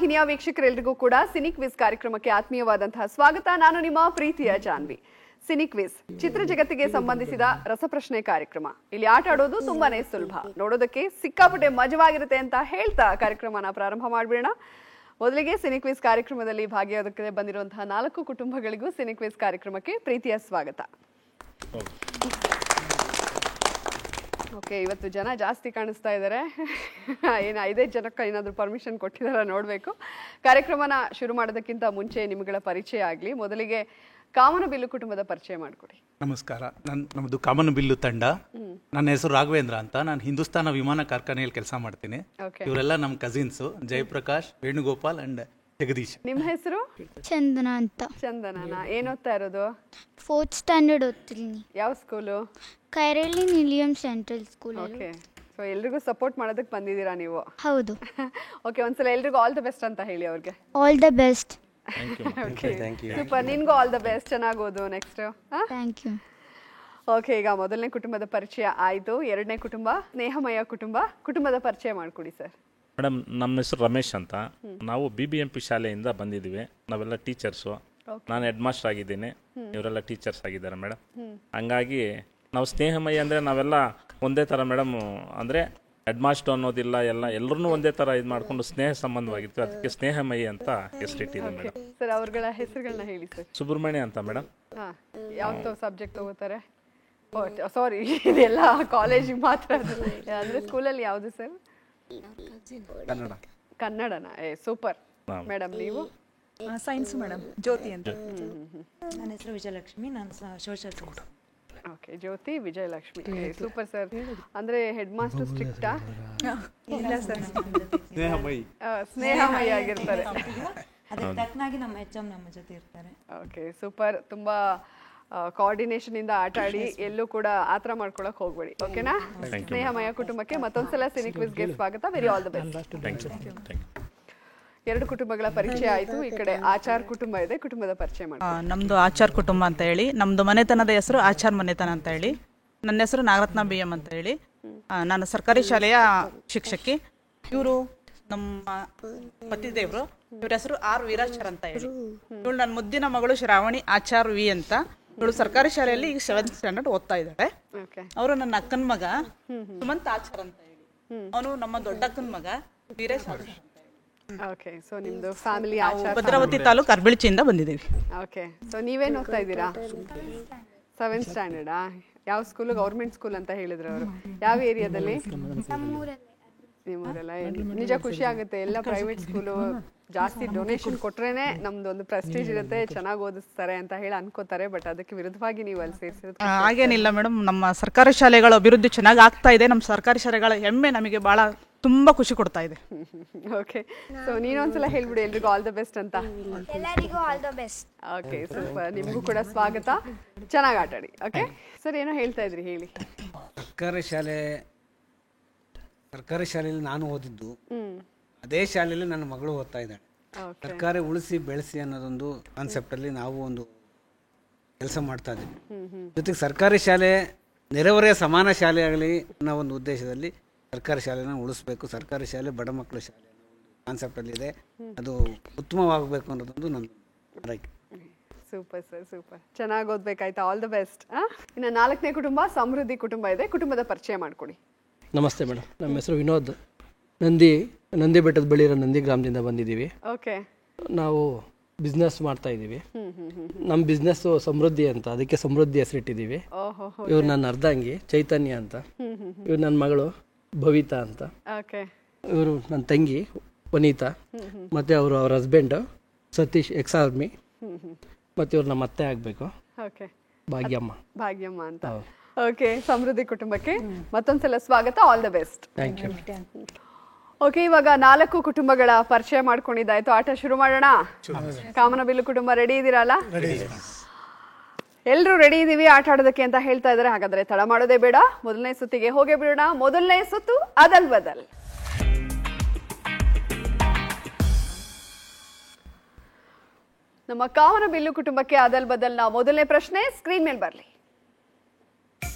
ವಾಹಿನಿಯ ವೀಕ್ಷಕರೆಲ್ಲರಿಗೂ ಕೂಡ cine quiz ಕಾರ್ಯಕ್ರಮಕ್ಕೆ ಆತ್ಮೀಯವಾದಂತಹ ಸ್ವಾಗತ. ನಾನು ನಿಮ್ಮ ಪ್ರೀತಿಯ ಜಾನ್ವಿ. ಸಿನಿ ಕ್ವಿಜ್ ಚಿತ್ರ ಜಗತ್ತಿಗೆ ಸಂಬಂಧಿಸಿದ ರಸಪ್ರಶ್ನೆ ಕಾರ್ಯಕ್ರಮ. ಇಲ್ಲಿ ಆಟ ಆಡೋದು ತುಂಬಾನೇ ಸುಲಭ, ನೋಡೋದಕ್ಕೆ ಸಿಕ್ಕಾಪಟ್ಟೆ ಮಜವಾಗಿರುತ್ತೆ ಅಂತ ಹೇಳ್ತಾ ಕಾರ್ಯಕ್ರಮನ ಪ್ರಾರಂಭ ಮಾಡ್ಬಿಡೋಣ. ಮೊದಲಿಗೆ ಸಿನಿ ಕ್ವಿಜ್ ಕಾರ್ಯಕ್ರಮದಲ್ಲಿ ಭಾಗಿಯಾಗೋದಕ್ಕೆ ಬಂದಿರುವಂತಹ 4 ಕುಟುಂಬಗಳಿಗೂ ಸಿನಿ ಕ್ವಿಜ್ ಕಾರ್ಯಕ್ರಮಕ್ಕೆ ಪ್ರೀತಿಯ ಸ್ವಾಗತ. ಓಕೆ, ಇವತ್ತು ಜನ ಜಾಸ್ತಿ ಕಾಣಿಸ್ತಾ ಇದ್ದಾರೆ. ಏನು 5 ಜನಕ್ಕೆ ಏನಾದರೂ ಪರ್ಮಿಷನ್ ಕೊಟ್ಟಿದಾರ ನೋಡಬೇಕು. ಕಾರ್ಯಕ್ರಮನ ಶುರು ಮಾಡೋದಕ್ಕಿಂತ ಮುಂಚೆ ನಿಮ್ಮಗಳ ಪರಿಚಯ ಆಗಲಿ. ಮೊದಲಿಗೆ ಕಾಮನಬಿಲ್ಲು ಕುಟುಂಬದ ಪರಿಚಯ ಮಾಡಿಕೊಡಿ. ನಮಸ್ಕಾರ, ನಮ್ಮದು ಕಾಮನಬಿಲ್ಲು ತಂಡ. ನನ್ನ ಹೆಸರು ರಾಘವೇಂದ್ರ ಅಂತ. ನಾನು ಹಿಂದೂಸ್ತಾನ ವಿಮಾನ ಕಾರ್ಖಾನೆಯಲ್ಲಿ ಕೆಲಸ ಮಾಡ್ತೀನಿ. ಇವರೆಲ್ಲ ನಮ್ಮ ಕಸಿನ್ಸು, ಜಯಪ್ರಕಾಶ್, ವೇಣುಗೋಪಾಲ್ ಅಂಡ್ ಜಗದೀಶ್. ನಿಮ್ಮ ಹೆಸರು? ಚಂದನ ಅಂತ. ಚಂದನನಾ? ಏನು ಓದ್ತಾ ಇರೋದು? 4th ಸ್ಟ್ಯಾಂಡರ್ಡ್ ಓದ್ತೀನಿ. ಯಾವ school? Kairali Nilayam central school. Okay, so ಎಲ್ರಿಗೂ ಸಪೋರ್ಟ್ ಮಾಡೋದಕ್ಕೆ ಬಂದಿದ್ದೀರಾ ನೀವು? ಹೌದು. ಓಕೆ, ಒಂದ್ಸಲ ಎಲ್ರಿಗೂ ಆಲ್ ದ ಬೆಸ್ಟ್ ಅಂತ ಹೇಳಿ ಅವ್ರಿಗೆ. All the best. ಸೂಪರ್, ನಿನ್ಗೂ ಆಲ್ ದ ಬೆಸ್ಟ್. ಚೆನ್ನಾಗಿ ಓದು ನೆಕ್ಸ್ಟ್. Thank you. ಓಕೆ, ಈಗ ಮೊದಲನೇ ಕುಟುಂಬದ ಪರಿಚಯ ಆಯಿತು. ಎರಡನೇ ಕುಟುಂಬ ಸ್ನೇಹಮಯ ಕುಟುಂಬದ ಪರಿಚಯ ಮಾಡಿಕೊಡಿ ಸರ್. ಮೇಡಮ್, ನಮ್ಮ ಹೆಸರು ರಮೇಶ್ ಅಂತ. ನಾವು BBMP ಶಾಲೆಯಿಂದ ಬಂದಿದ್ದೀವಿ. ನಾವೆಲ್ಲ ಟೀಚರ್ಸು. ನಾನು ಹೆಡ್ ಮಾಸ್ಟರ್ ಆಗಿದ್ದೀನಿ, ಇವರೆಲ್ಲ ಟೀಚರ್ಸ್ ಆಗಿದ್ದಾರೆ ಮೇಡಮ್. ಹಂಗಾಗಿ ನಾವು ಸ್ನೇಹಮಯ ಅಂದರೆ ನಾವೆಲ್ಲ ಒಂದೇ ಥರ ಮೇಡಮ್. ಅಂದರೆ ಹೆಡ್ ಮಾಸ್ಟರ್ ಅನ್ನೋದಿಲ್ಲ, ಎಲ್ಲರೂ ಒಂದೇ ಥರ ಇದು ಮಾಡಿಕೊಂಡು ಸ್ನೇಹ ಸಂಬಂಧವಾಗಿತ್ತು. ಅದಕ್ಕೆ ಸ್ನೇಹಮಯಿ ಅಂತ ಹೆಸರಿಟ್ಟಿದೆ ಮೇಡಮ್. ಸರ್, ಅವ್ರಗಳ ಹೆಸರುಗಳನ್ನ ಹೇಳಿ ಸರ್. ಸುಬ್ರಹ್ಮಣ್ಯ ಅಂತ ಮೇಡಮ್. ಯಾವ ಸಬ್ಜೆಕ್ಟ್ ತಗೋತಾರೆ? ಸಾರಿ, ಇದೆಲ್ಲ ಕಾಲೇಜಿಗೆ ಮಾತ್ರ. ಅಂದರೆ ಸ್ಕೂಲಲ್ಲಿ ಯಾವುದು ಸರ್? ಕನ್ನಡನಾ? Super madam. ನೀವು? Science madam. ಜ್ಯೋತಿ ಅಂತ. ನನ್ನ ಹೆಸರು ವಿಜಯಲಕ್ಷ್ಮಿ, ನಾನು social science. Okay, Jyothi, Vijayalakshmi. Super sir. ಅಂದ್ರೆ ಹೆಡ್ ಮಾಸ್ಟರ್ ಸ್ಟ್ರಿಕ್ಟಾ? ಇಲ್ಲ ಸರ್, ಸ್ನೇಹಮಯಿ ಆಗಿರ್ತಾರೆ. ಅದಕ್ಕೆ ತಕ್ಕನಾಗಿ ನಮ್ಮ HM ನಮ್ಮ ಜೊತೆ ಇರ್ತಾರೆ. Okay, super. ತುಂಬಾ ಕೋಆರ್ಡಿನೇಷನ್ ಇಂದ ಆಟ ಆಡಿ, ಎಲ್ಲೂ ಕೂಡ ಆತರ ಮಾಡ್ಕೊಳಕ್ ಹೋಗ್ಬೇಡಿ. ಓಕೆನಾ? ಸ್ನೇಹಮಯ ಕುಟುಂಬಕ್ಕೆ ಮತ್ತೊಂದ್ಸಲ ಸಿನಿ ಕ್ವಿಜ್ಗೆ ಸ್ವಾಗತ. Very all the best. ಎರಡು ಕುಟುಂಬಗಳ ಪರಿಚಯ ಆಯಿತು. ಈ ಕಡೆ ಆಚಾರ್ ಕುಟುಂಬ ಇದೆ, ಕುಟುಂಬದ ಪರಿಚಯ ಮಾಡಿ. ನಮ್ದು ಆಚಾರ್ ಕುಟುಂಬ ಅಂತ ಹೇಳಿ, ನಮ್ದು ಮನೆತನದ ಹೆಸರು ಆಚಾರ್ ಮನೆತನ ಅಂತ ಹೇಳಿ. ನನ್ನ ಹೆಸರು ನಾಗರತ್ನ BM ಅಂತ ಹೇಳಿ. ನಾನು ಸರ್ಕಾರಿ ಶಾಲೆಯ ಶಿಕ್ಷಕಿ. ಇವರು ನಮ್ಮ ಪತಿದೇವರು. ಇವ್ರ ಹೆಸರು R ವೀರಾಚಾರ್ ಅಂತ ಹೇಳಿ. ಇವಳು ನನ್ನ ಮುದ್ದಿನ ಮಗಳು ಶ್ರಾವಣಿ ಆಚಾರ್ V ಅಂತ. ಇವಳು ಸರ್ಕಾರಿ ಶಾಲೆಯಲ್ಲಿ ಈಗ 7th ಸ್ಟ್ಯಾಂಡರ್ಡ್ ಓದ್ತಾ ಇದ್ದಾಳೆ. ಅವರು ನನ್ನ ಅಕ್ಕನ ಮಗ ಸುಮಂತ್ ಆಚಾರ್ ಅಂತ ಹೇಳಿ. ಅವನು ನಮ್ಮ ದೊಡ್ಡ ಅಕ್ಕನ ಮಗ ವೀರೇಶ್ ಆಚಾರ್. ಓಕೆ, ಸೊ ನಿಮ್ದು ಫ್ಯಾಮಿಲಿ ಆಚಾರ. ಭದ್ರಾವತಿ ತಾಲೂಕು ಅರ್ಬಿಳ್ಚಿಯಿಂದ ಬಂದಿದ್ದೀವಿ. ಓಕೆ, ಸೊ ನೀವೇನು ಓದ್ತಾ ಇದ್ದೀರಾ? 7th ಸ್ಟ್ಯಾಂಡರ್ಡಾ? ಯಾವ ಸ್ಕೂಲು? ಗೌರ್ಮೆಂಟ್ ಸ್ಕೂಲ್ ಅಂತ ಹೇಳಿದ್ರು ಅವರು. ಯಾವ ಏರಿಯಾದಲ್ಲಿ? ನಿಮ್ಮೂರೆಲ್ಲ. ನಿಜ ಖುಷಿ ಆಗುತ್ತೆ. ಎಲ್ಲ ಪ್ರೈವೇಟ್ ಸ್ಕೂಲು ಜಾಸ್ತಿ ಡೊನೇಷನ್ ಕೊಟ್ರೇನೆ ನಮ್ದು ಒಂದು ಪ್ರೆಸ್ಟೀಜ್ ಇರುತ್ತೆ, ಚೆನ್ನಾಗಿ ಓದಿಸ್ತಾರೆ ಅಂತ ಹೇಳಿ ಅನ್ಕೋತಾರೆ. ಬಟ್ ಅದಕ್ಕೆ ವಿರುದ್ಧವಾಗಿ ನೀವು ಅಲ್ಲಿ ಸೇರಿಸಿರೋದು ಹಾಗೇನಿಲ್ಲ ಮೇಡಮ್. ನಮ್ಮ ಸರ್ಕಾರಿ ಶಾಲೆಗಳ ಅಭಿವೃದ್ಧಿ ಚೆನ್ನಾಗಿ ಆಗ್ತಾ ಇದೆ. ನಮ್ಮ ಸರ್ಕಾರಿ ಶಾಲೆಗಳ ಹೆಮ್ಮೆ ನಮಗೆ ಬಹಳ ತುಂಬಾ ಖುಷಿ ಕೊಡ್ತಾ ಇದೆ. ಓಕೆ, ಸೊ ನೀನೊಂದ್ಸಲ ಹೇಳ್ಬಿಡಿ ಎಲ್ರಿಗೂ ಆಲ್ ದ ಬೆಸ್ಟ್ ಅಂತ. ಎಲ್ಲರಿಗೂ all the best. Okay, super. ನಿಮಗೂ ಕೂಡ ಸ್ವಾಗತ. ಚೆನ್ನಾಗಿ ಆಟ ಆಡಿ. ಓಕೆ ಸರ್, ಏನೋ ಹೇಳ್ತಾ ಇದ್ರಿ, ಹೇಳಿ. ಸರ್ಕಾರಿ ಶಾಲೆಯಲ್ಲಿ ನಾನು ಓದಿದ್ದು, ಅದೇ ಶಾಲೆಯಲ್ಲಿ ನನ್ನ ಮಗಳು ಓದ್ತಾ ಇದ್ದಾಳೆ. ಸರ್ಕಾರಿ ಉಳಿಸಿ ಬೆಳೆಸಿ ಅನ್ನೋದೊಂದು ಕಾನ್ಸೆಪ್ಟಲ್ಲಿ ನಾವು ಒಂದು ಕೆಲಸ ಮಾಡ್ತಾ ಇದ್ದೀವಿ. ಜೊತೆಗೆ ಸರ್ಕಾರಿ ಶಾಲೆ ನೆರೆಹೊರೆಯ ಸಮಾನ ಶಾಲೆ ಆಗಲಿ ಅನ್ನೋ ಒಂದು ಉದ್ದೇಶದಲ್ಲಿ ಸರ್ಕಾರಿ ಶಾಲೆನ ಉಳಿಸ್ಬೇಕು. ಸರ್ಕಾರಿ ಶಾಲೆ ಬಡ ಮಕ್ಕಳ ಶಾಲೆ ಅನ್ನೋ ಒಂದು ಕಾನ್ಸೆಪ್ಟಲ್ಲಿ ಇದೆ. ಅದು ಉತ್ತಮವಾಗಬೇಕು ಅನ್ನೋದೊಂದು ನನ್ನ ಆರೈಕೆ. Super sir, super. ಚೆನ್ನಾಗಿ ಓದ್ಬೇಕಾಯ್ತಾ? All the best. ಇನ್ನು 4ನೇ ಕುಟುಂಬ ಸಮೃದ್ಧಿ ಕುಟುಂಬ ಇದೆ, ಕುಟುಂಬದ ಪರಿಚಯ ಮಾಡ್ಕೊಡಿ. ನಮಸ್ತೆ ಮೇಡಮ್, ನಮ್ಮ ಹೆಸರು ವಿನೋದ್. ನಂದಿ ಬೆಟ್ಟದ ಬಳಿ ಇರೋ ನಂದಿ ಗ್ರಾಮದಿಂದ ಬಂದಿದ್ದೀವಿ. ಓಕೆ, ನಾವು ಬಿಸ್ನೆಸ್ ಮಾಡ್ತಾ ಇದ್ದೀವಿ. ನಮ್ಮ ಬಿಸ್ನೆಸ್ಸು ಸಮೃದ್ಧಿ ಅಂತ, ಅದಕ್ಕೆ ಸಮೃದ್ಧಿ ಹೆಸರಿಟ್ಟಿದ್ದೀವಿ. ಇವ್ರು ನನ್ನ ಅರ್ಧಾಂಗಿ ಚೈತನ್ಯ ಅಂತ. ಇವ್ರು ನನ್ನ ಮಗಳು ಭವಿತಾ ಅಂತ. ಇವರು ನನ್ನ ತಂಗಿ ವನಿತಾ. ಮತ್ತು ಅವ್ರ ಹಸ್ಬೆಂಡ್ ಸತೀಶ್, ಎಕ್ಸ್-ಆರ್ಮಿ. ಮತ್ತು ಇವ್ರು ನಮ್ಮ ಅತ್ತೆ ಆಗಬೇಕು, ಭಾಗ್ಯಮ್ಮ ಅಂತ. ಓಕೆ, ಸಮೃದ್ಧಿ ಕುಟುಂಬಕ್ಕೆ ಮತ್ತೊಂದ್ಸಲ ಸ್ವಾಗತ. All the best. Thank you. Okay, ಇವಾಗ 4 ಕುಟುಂಬಗಳ ಪರಿಚಯ ಮಾಡ್ಕೊಂಡಿದ್ದಾಯ್ತು. ಆಟ ಶುರು ಮಾಡೋಣ. ಕಾಮನಬಿಲ್ಲು ಕುಟುಂಬ ರೆಡಿ ಇದ್ದೀರಲ್ಲ? ಎಲ್ಲರೂ ರೆಡಿ ಇದೀವಿ ಆಟ ಆಡೋದಕ್ಕೆ ಅಂತ ಹೇಳ್ತಾ ಇದ್ದಾರೆ. ಹಾಗಾದ್ರೆ ತಡ ಮಾಡೋದೇ ಬೇಡ, ಮೊದಲನೇ ಸುತ್ತಿಗೆ ಹೋಗೇ ಬಿಡೋಣ. ಮೊದಲನೇ ಸುತ್ತು ಅದಲ್ ಬದಲ್. ನಮ್ಮ ಕಾಮನಬಿಲ್ಲು ಕುಟುಂಬಕ್ಕೆ ಅದಲ್ ಬದಲ್ನ ಮೊದಲನೇ ಪ್ರಶ್ನೆ ಸ್ಕ್ರೀನ್ ಮೇಲೆ ಬರಲಿ.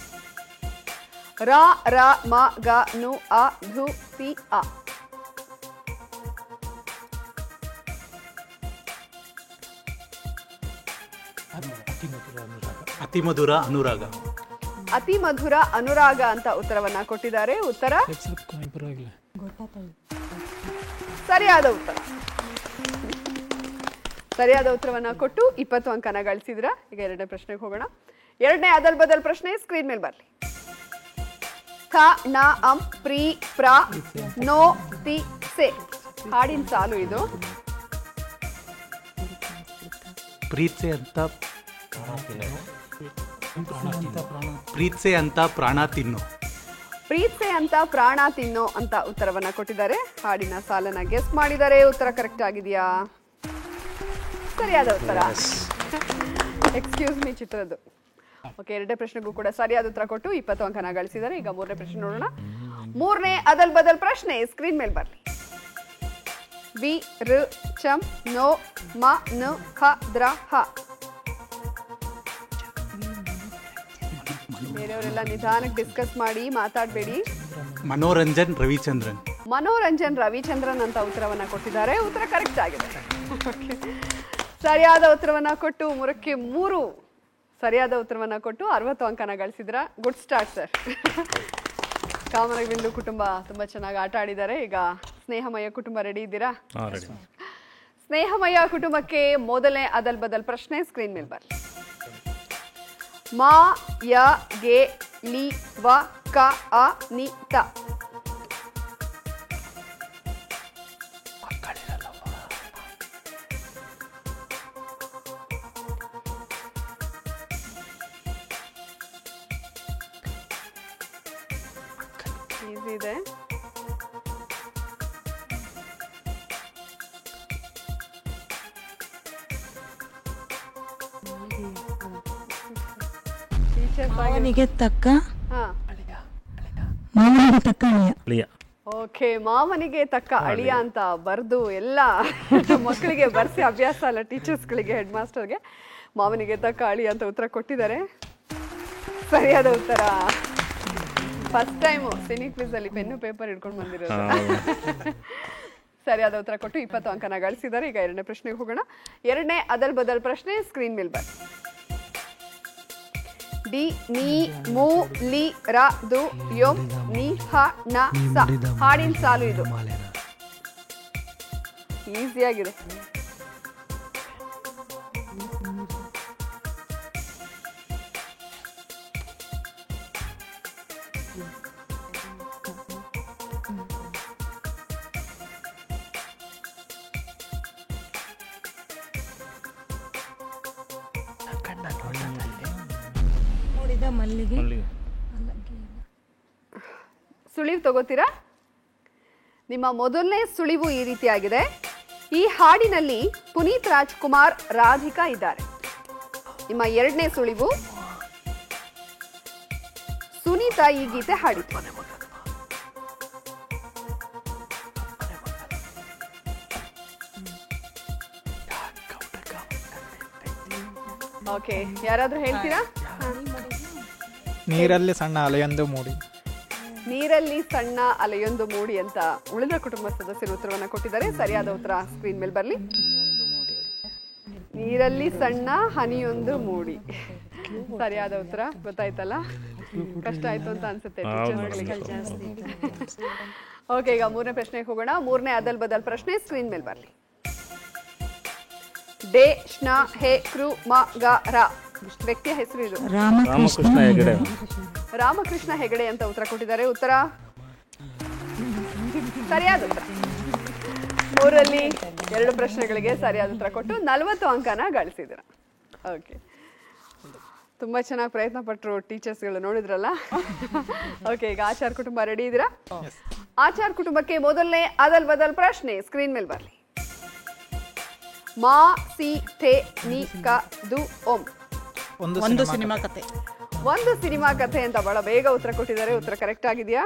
ರ ರ ಮ ಗ ನು ಅ ಧು ಸಿ ಅ. ಅತಿ ಮಧುರ ಅನುರಾಗ. ಅತಿ ಮಧುರ ಅನುರಾಗ ಅಂತ ಉತ್ತರವನ್ನ ಕೊಟ್ಟಿದ್ದಾರೆ. ಉತ್ತರ ಸರಿಯಾದ ಉತ್ತರ. ಸರಿಯಾದ ಉತ್ತರವನ್ನ ಕೊಟ್ಟು 20 ಅಂಕನ ಗಳಿಸಿದ್ರ. ಈಗ ಎರಡನೇ ಪ್ರಶ್ನೆಗೆ ಹೋಗೋಣ. ಎರಡನೇ ಅದಲ್ ಬದಲ್ ಪ್ರಶ್ನೆ ಸ್ಕ್ರೀನ್ ಮೇಲೆ ಬರಲಿ. ಥ ನ ಅಂ ಪ್ರೀ ಪ್ರ ನೋ ತಿ ಸೆ ಹಾಡಿನ ಸಾಲು ಇದು. ಪ್ರೀತ್ಸೆ ಅಂತ ಪ್ರೀತ್ಸೆ ಅಂತ ಪ್ರಾಣ ತಿನ್ನು. ಪ್ರೀತ್ಸೆ ಅಂತ ಪ್ರಾಣ ತಿನ್ನೋ ಅಂತ ಉತ್ತರವನ್ನ ಕೊಟ್ಟಿದ್ದಾರೆ. ಹಾಡಿನ ಸಾಲನ್ನ ಗೆಸ್ ಮಾಡಿದ್ದಾರೆ. ಉತ್ತರ ಕರೆಕ್ಟ್ ಆಗಿದೆಯಾ? ಸರಿಯಾದ ಉತ್ತರ. Excuse me ಚಿತ್ರದ್ದು. ಓಕೆ, ಎರಡನೇ ಪ್ರಶ್ನೆಗೂ ಕೂಡ ಸರಿಯಾದ ಉತ್ತರ ಕೊಟ್ಟು 20 ಅಂಕನ ಗಳಿಸಿದ್ದಾರೆ. ಈಗ ಮೂರನೇ ಪ್ರಶ್ನೆ ನೋಡೋಣ. ಮೂರನೇ ಅದಲ್ ಬದಲ್ ಪ್ರಶ್ನೆ ಸ್ಕ್ರೀನ್ ಮೇಲೆ ಬರಲಿ. ವಿ ಋ ಚಂ ನೋ ಮ ನ ಖ ದ್ರ ಹ. ಬೇರೆಯವರೆಲ್ಲ ನಿಧಾನಕ್ಕೆ ಡಿಸ್ಕಸ್ ಮಾಡಿ, ಮಾತಾಡಬೇಡಿ. ಮನೋರಂಜನ್ ರವಿಚಂದ್ರನ್. ಮನೋರಂಜನ್ ರವಿಚಂದ್ರನ್ ಅಂತ ಉತ್ತರವನ್ನ ಕೊಟ್ಟಿದ್ದಾರೆ. ಉತ್ತರ ಕರೆಕ್ಟ್ ಆಗಿದೆ. ಸರಿಯಾದ ಉತ್ತರವನ್ನ ಕೊಟ್ಟು 3ಕ್ಕೆ 3 ಸರಿಯಾದ ಉತ್ತರವನ್ನ ಕೊಟ್ಟು 60 ಅಂಕನ ಗಳಿಸಿದ್ರ. Good start sir. ಕಾಮನಬಿಲ್ಲು ಕುಟುಂಬ ತುಂಬಾ ಚೆನ್ನಾಗಿ ಆಟ ಆಡಿದ್ದಾರೆ. ಈಗ ಸ್ನೇಹಮಯ ಕುಟುಂಬ ರೆಡಿ ಇದ್ದೀರಾ? ಸ್ನೇಹಮಯ ಕುಟುಂಬಕ್ಕೆ ಮೊದಲನೇ ಅದಲ್ ಬದಲ್ ಪ್ರಶ್ನೆ ಸ್ಕ್ರೀನ್ ಮೇಲೆ ಬರಲಿ. ಮಾ ಯ ಗೆ ಲಿ ವ ಕ ಅ ನಿ ತ. ಈಸಿ ಇದೆ. ಮಾವನಿಗೆ ತಕ್ಕ ಹಾ, ಮಾವನಿಗೆ ತಕ್ಕ ಅಳಿಯ. ಓಕೆ, ಮಾವನಿಗೆ ತಕ್ಕ ಅಳಿಯ ಅಂತ ಬರೆದು ಎಲ್ಲ ಮಕ್ಕಳಿಗೆ ಬರ್ಸಿ ಅಭ್ಯಾಸ ಅಲ್ಲ, ಟೀಚರ್ಸ್ಗಳಿಗೆ, ಹೆಡ್ ಮಾಸ್ಟರ್ಗೆ. ಮಾವನಿಗೆ ತಕ್ಕ ಅಳಿಯ ಅಂತ ಉತ್ತರ ಕೊಟ್ಟಿದ್ದಾರೆ. ಸರಿಯಾದ ಉತ್ತರ. ಫಸ್ಟ್ ಟೈಮು ಸಿನಿಕ್ ಕ್ವಿಜ್ ಅಲ್ಲಿ ಪೆನ್ನು ಪೇಪರ್ ಹಿಡ್ಕೊಂಡು ಬಂದಿರೋದು. ಸರಿಯಾದ ಉತ್ತರ ಕೊಟ್ಟು 20 ಅಂಕನ ಗಳಿಸಿದ್ದಾರೆ. ಈಗ ಎರಡನೇ ಪ್ರಶ್ನೆಗೆ ಹೋಗೋಣ. ಎರಡನೇ ಅದಲ್ ಬದಲ್ ಪ್ರಶ್ನೆ ಸ್ಕ್ರೀನ್ ಮೇಲೆ ಬನ್ನಿ. ಡಿ ನೀ ಮೂ ಲಿ ರ ದು ಯೊಂ ನಿ ಹ ನ ಸ ಹಾಡಿನ ಸಾಲು ಇದು. ಈಸಿಯಾಗಿದೆ. ಮಲ್ಲಿಗೆ ಸುಳಿವು ತಗೋತೀರಾ? ನಿಮ್ಮ ಮೊದಲನೇ ಸುಳಿವು ಈ ರೀತಿಯಾಗಿದೆ. ಈ ಹಾಡಿನಲ್ಲಿ ಪುನೀತ್ ರಾಜ್ಕುಮಾರ್, ರಾಧಿಕಾ ಇದ್ದಾರೆ. ನಿಮ್ಮ ಎರಡನೇ ಸುಳಿವು ಸುನೀತಾ ಈ ಗೀತೆ ಹಾಡಿತು. ಓಕೆ, ಯಾರಾದ್ರೂ ಹೇಳ್ತೀರಾ? ನೀರಲ್ಲಿ ಸಣ್ಣ ಅಲೆಯೊಂದು ಮೂಡಿ. ನೀರಲ್ಲಿ ಸಣ್ಣ ಅಲೆಯೊಂದು ಮೂಡಿ ಅಂತ ಉಳಿದ ಕುಟುಂಬ ಸದಸ್ಯರು ಉತ್ತರವನ್ನ ಕೊಟ್ಟಿದ್ದಾರೆ. ಸರಿಯಾದ ಉತ್ತರ ಸ್ಕ್ರೀನ್ ಮೇಲೆ ಬರಲಿ. ನೀರಲ್ಲಿ ಸಣ್ಣ ಹನಿಯೊಂದು ಮೂಡಿ. ಸರಿಯಾದ ಉತ್ತರ ಗೊತ್ತಾಯ್ತಲ್ಲ? ಕಷ್ಟ ಆಯ್ತು ಅಂತ ಅನ್ಸುತ್ತೆ ಟೀಚರ್ಸ್ಗಳಿಗೆ. ಓಕೆ, ಈಗ ಮೂರನೇ ಪ್ರಶ್ನೆಗೆ ಹೋಗೋಣ. ಮೂರನೇ ಅದಲ್ ಬದಲ್ ಪ್ರಶ್ನೆ ಸ್ಕ್ರೀನ್ ಮೇಲೆ ಬರಲಿ. ಡೆ ಶ್ನ ಹೆ ಕೃ ಮ ಗ ರ ವ್ಯಕ್ತಿಯ ಹೆಸರು ಇದು. ರಾಮಕೃಷ್ಣ ಹೆಗಡೆ. ರಾಮಕೃಷ್ಣ ಹೆಗಡೆ ಅಂತ ಉತ್ತರ ಕೊಟ್ಟಿದ್ದಾರೆ. ಉತ್ತರ ಸರಿಯಾದ ಉತ್ತರ. 3ರಲ್ಲಿ 2 ಪ್ರಶ್ನೆಗಳಿಗೆ ಸರಿಯಾದ ಉತ್ತರ ಕೊಟ್ಟು 40 ಅಂಕನ ಗಳಿಸಿದ್ರ. ಓಕೆ, ತುಂಬಾ ಚೆನ್ನಾಗಿ ಪ್ರಯತ್ನ ಪಟ್ಟರು ಟೀಚರ್ಸ್ಗಳು, ನೋಡಿದ್ರಲ್ಲ? ಓಕೆ, ಈಗ ಆಚಾರ್ ಕುಟುಂಬ ರೆಡಿ ಇದ್ದೀರಾ? ಆಚಾರ್ ಕುಟುಂಬಕ್ಕೆ ಮೊದಲನೇ ಅದಲ್ ಬದಲ್ ಪ್ರಶ್ನೆ ಸ್ಕ್ರೀನ್ ಮೇಲೆ ಬರಲಿ. ಮಾ ಸಿ ಥೆ ನಿ ಕ ದು ಓಂ. ಒಂದು ಸಿನಿಮಾ ಕತೆ. ಒಂದು ಸಿನಿಮಾ ಕಥೆ ಅಂತ ಬಹಳ ಬೇಗ ಉತ್ತರ ಕೊಟ್ಟಿದ್ದಾರೆ. ಉತ್ತರ ಕರೆಕ್ಟ್ ಆಗಿದೆಯಾ?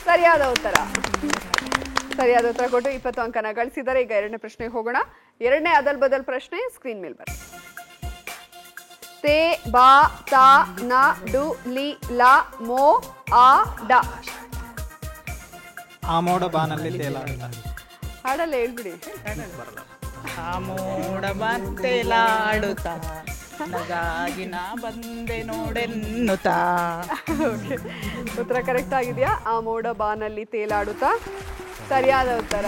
ಸರಿಯಾದ ಉತ್ತರ. ಸರಿಯಾದ ಉತ್ತರ ಕೊಟ್ಟು 20 ಅಂಕನ ಗಳಿಸಿದ್ದಾರೆ. ಈಗ ಎರಡನೇ ಪ್ರಶ್ನೆಗೆ ಹೋಗೋಣ. ಎರಡನೇ ಅದಲ್ ಬದಲ್ ಪ್ರಶ್ನೆ ಸ್ಕ್ರೀನ್ ಮೇಲೆ ಬನ್ನಿ. ತೇ ಬಾ ತಾ ನ ಡು ಲಿ ಲಾ ಮೋ ಆ ಡ. ಆ ಮೋಡ ಬಾನಲ್ಲಿ ತೇಲಾಡುತ್ತ. ಹಾಡಲ್ಲ ಹೇಳ್ಬಿಡಿ. ಆ ಮೋಡ ಬಂತೆಲಾಡುತ್ತಾ ನಗಾಗಿ ನಾ ಬಂದೆ ನೋಡೆನ್ನುತ್ತಾ. Okay. ಉತ್ತರ ಕರೆಕ್ಟ್ ಆಗಿದೆಯಾ? ಆ ಮೋಡ ಬಾನಲ್ಲಿ ತೇಲಾಡುತ್ತಾ ಸರಿಯಾದ ಉತ್ತರ.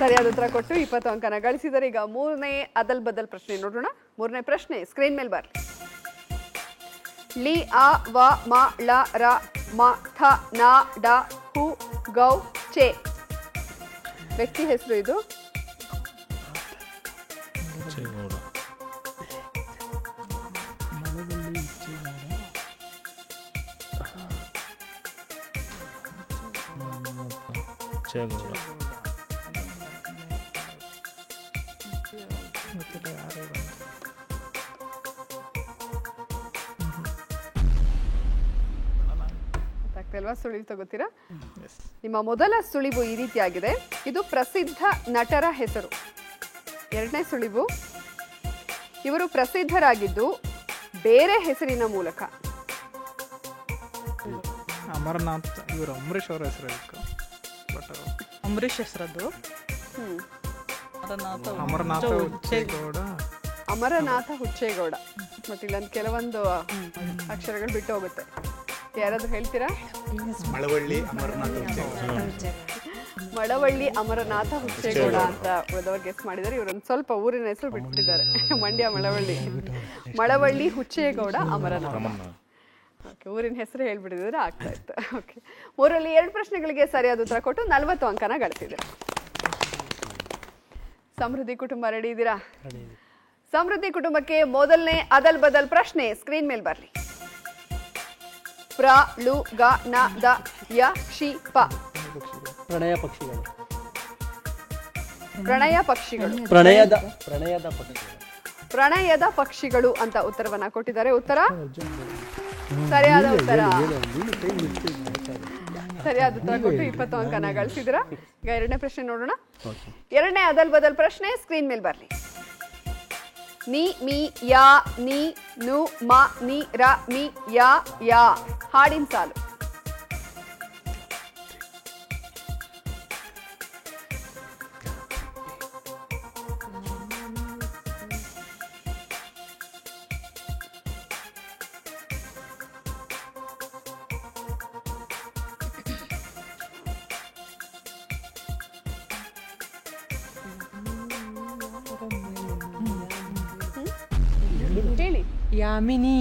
ಸರಿಯಾದ ಉತ್ತರ ಕೊಟ್ಟು 20 ಅಂಕನ ಗಳಿಸಿದರೆ. ಈಗ ಮೂರನೇ ಅದಲ್ ಬದಲ್ ಪ್ರಶ್ನೆ ನೋಡೋಣ. ಮೂರನೇ ಪ್ರಶ್ನೆ ಸ್ಕ್ರೀನ್ ಮೇಲೆ ಬರಲಿ. ಲಿ ಆ ವ ಮ ಳ ರ ಮ ಥ ನ ಡ ಹು ಗೌ ಚೆ. ವ್ಯಕ್ತಿ ಹೆಸರು ಇದು. ಗೊತ್ತಾಗ್ತಿಲ್ವಾ? ಸುಳಿವು ತಗೋತೀರಾ? ನಿಮ್ಮ ಮೊದಲ ಸುಳಿವು ಈ ರೀತಿಯಾಗಿದೆ. ಇದು ಪ್ರಸಿದ್ಧ ನಟರ ಹೆಸರು. ಎರಡನೇ ಸುಳಿವು, ಇವರು ಪ್ರಸಿದ್ಧರಾಗಿದ್ದು ಬೇರೆ ಹೆಸರಿನ ಮೂಲಕ. ಅಮರನಾಥ್, ಇವರು ಅಂಬರೀಷ್ ಅವರ ಹೆಸರು. ಅಂಬರೀಷ್ ಹೆಸರದ್ದು ಅಮರನಾಥ ಹುಚ್ಚೇಗೌಡ. ಅಮರನಾಥ ಹುಚ್ಚೇಗೌಡ. ಬಟ್ ಇಲ್ಲೊಂದು ಕೆಲವೊಂದು ಅಕ್ಷರಗಳು ಬಿಟ್ಟು ಹೋಗುತ್ತೆ. ಯಾರಾದ್ರೂ ಹೇಳ್ತೀರಾ? ಮಳವಳ್ಳಿ ಅಮರನಾಥ ಮಳವಳ್ಳಿ ಅಮರನಾಥ ಹುಚ್ಚೇಗೌಡ ಅಂತ ಉಳಿದವರು ಗೆಸ್ ಮಾಡಿದ್ದಾರೆ. ಇವರೊಂದು ಸ್ವಲ್ಪ ಊರಿನ ಹೆಸರು ಬಿಟ್ಟಿದ್ದಾರೆ. ಮಂಡ್ಯ ಮಳವಳ್ಳಿ. ಮಳವಳ್ಳಿ ಹುಚ್ಚೇಗೌಡ ಅಮರನಾಥ. ಓಕೆ, ಊರಿನ ಹೆಸರು ಹೇಳ್ಬಿಟ್ಟಿದ್ರೆ ಆಗ್ತಾ ಇತ್ತು. ಓಕೆ, ಮೂರಲ್ಲಿ 2 ಪ್ರಶ್ನೆಗಳಿಗೆ ಸರಿಯಾದ ಉತ್ತರ ಕೊಟ್ಟು 40 ಅಂಕನ ಗಳಿಸಿದ್ದಾರೆ. ಸಮೃದ್ಧಿ ಕುಟುಂಬ ರೆಡಿ ಇದ್ದೀರಾ? ಸಮೃದ್ಧಿ ಕುಟುಂಬಕ್ಕೆ ಮೊದಲನೇ ಅದಲ್ ಬದಲ್ ಪ್ರಶ್ನೆ ಸ್ಕ್ರೀನ್ ಮೇಲೆ ಬರಲಿ. ಪ್ರ ಲು ಗ ನ ದ ಯ ಕ್ಷಿ ಪ. ಪ್ರಣಯ ಪಕ್ಷಿಗಳು. ಪ್ರಣಯ ಪಕ್ಷಿಗಳು. ಪ್ರಣಯದ ಪಕ್ಷಿಗಳು. ಪ್ರಣಯದ ಪಕ್ಷಿಗಳು ಅಂತ ಉತ್ತರವನ್ನ ಕೊಟ್ಟಿದ್ದಾರೆ. ಉತ್ತರ ಸರಿಯಾದ ಉತ್ತರ. ಸರಿಯಾದ ಉತ್ತರ ಕೊಟ್ಟು 20 ಅಂಕನ ಗಳಿಸಿದ್ರ. ಈಗ ಎರಡನೇ ಪ್ರಶ್ನೆ ನೋಡೋಣ. ಎರಡನೇ ಅದಲ್ ಬದಲ್ ಪ್ರಶ್ನೆ ಸ್ಕ್ರೀನ್ ಮೇಲೆ ಬರಲಿ. ನಿ ಮಿ ಯಾ ನಿ ನು ಮ ನಿ ರ ಮಿ ಯಾ ಯಾ. ಹಾಡಿನ ಸಾಲು. ಹೇಳಿ. ಯಾಮಿನಿ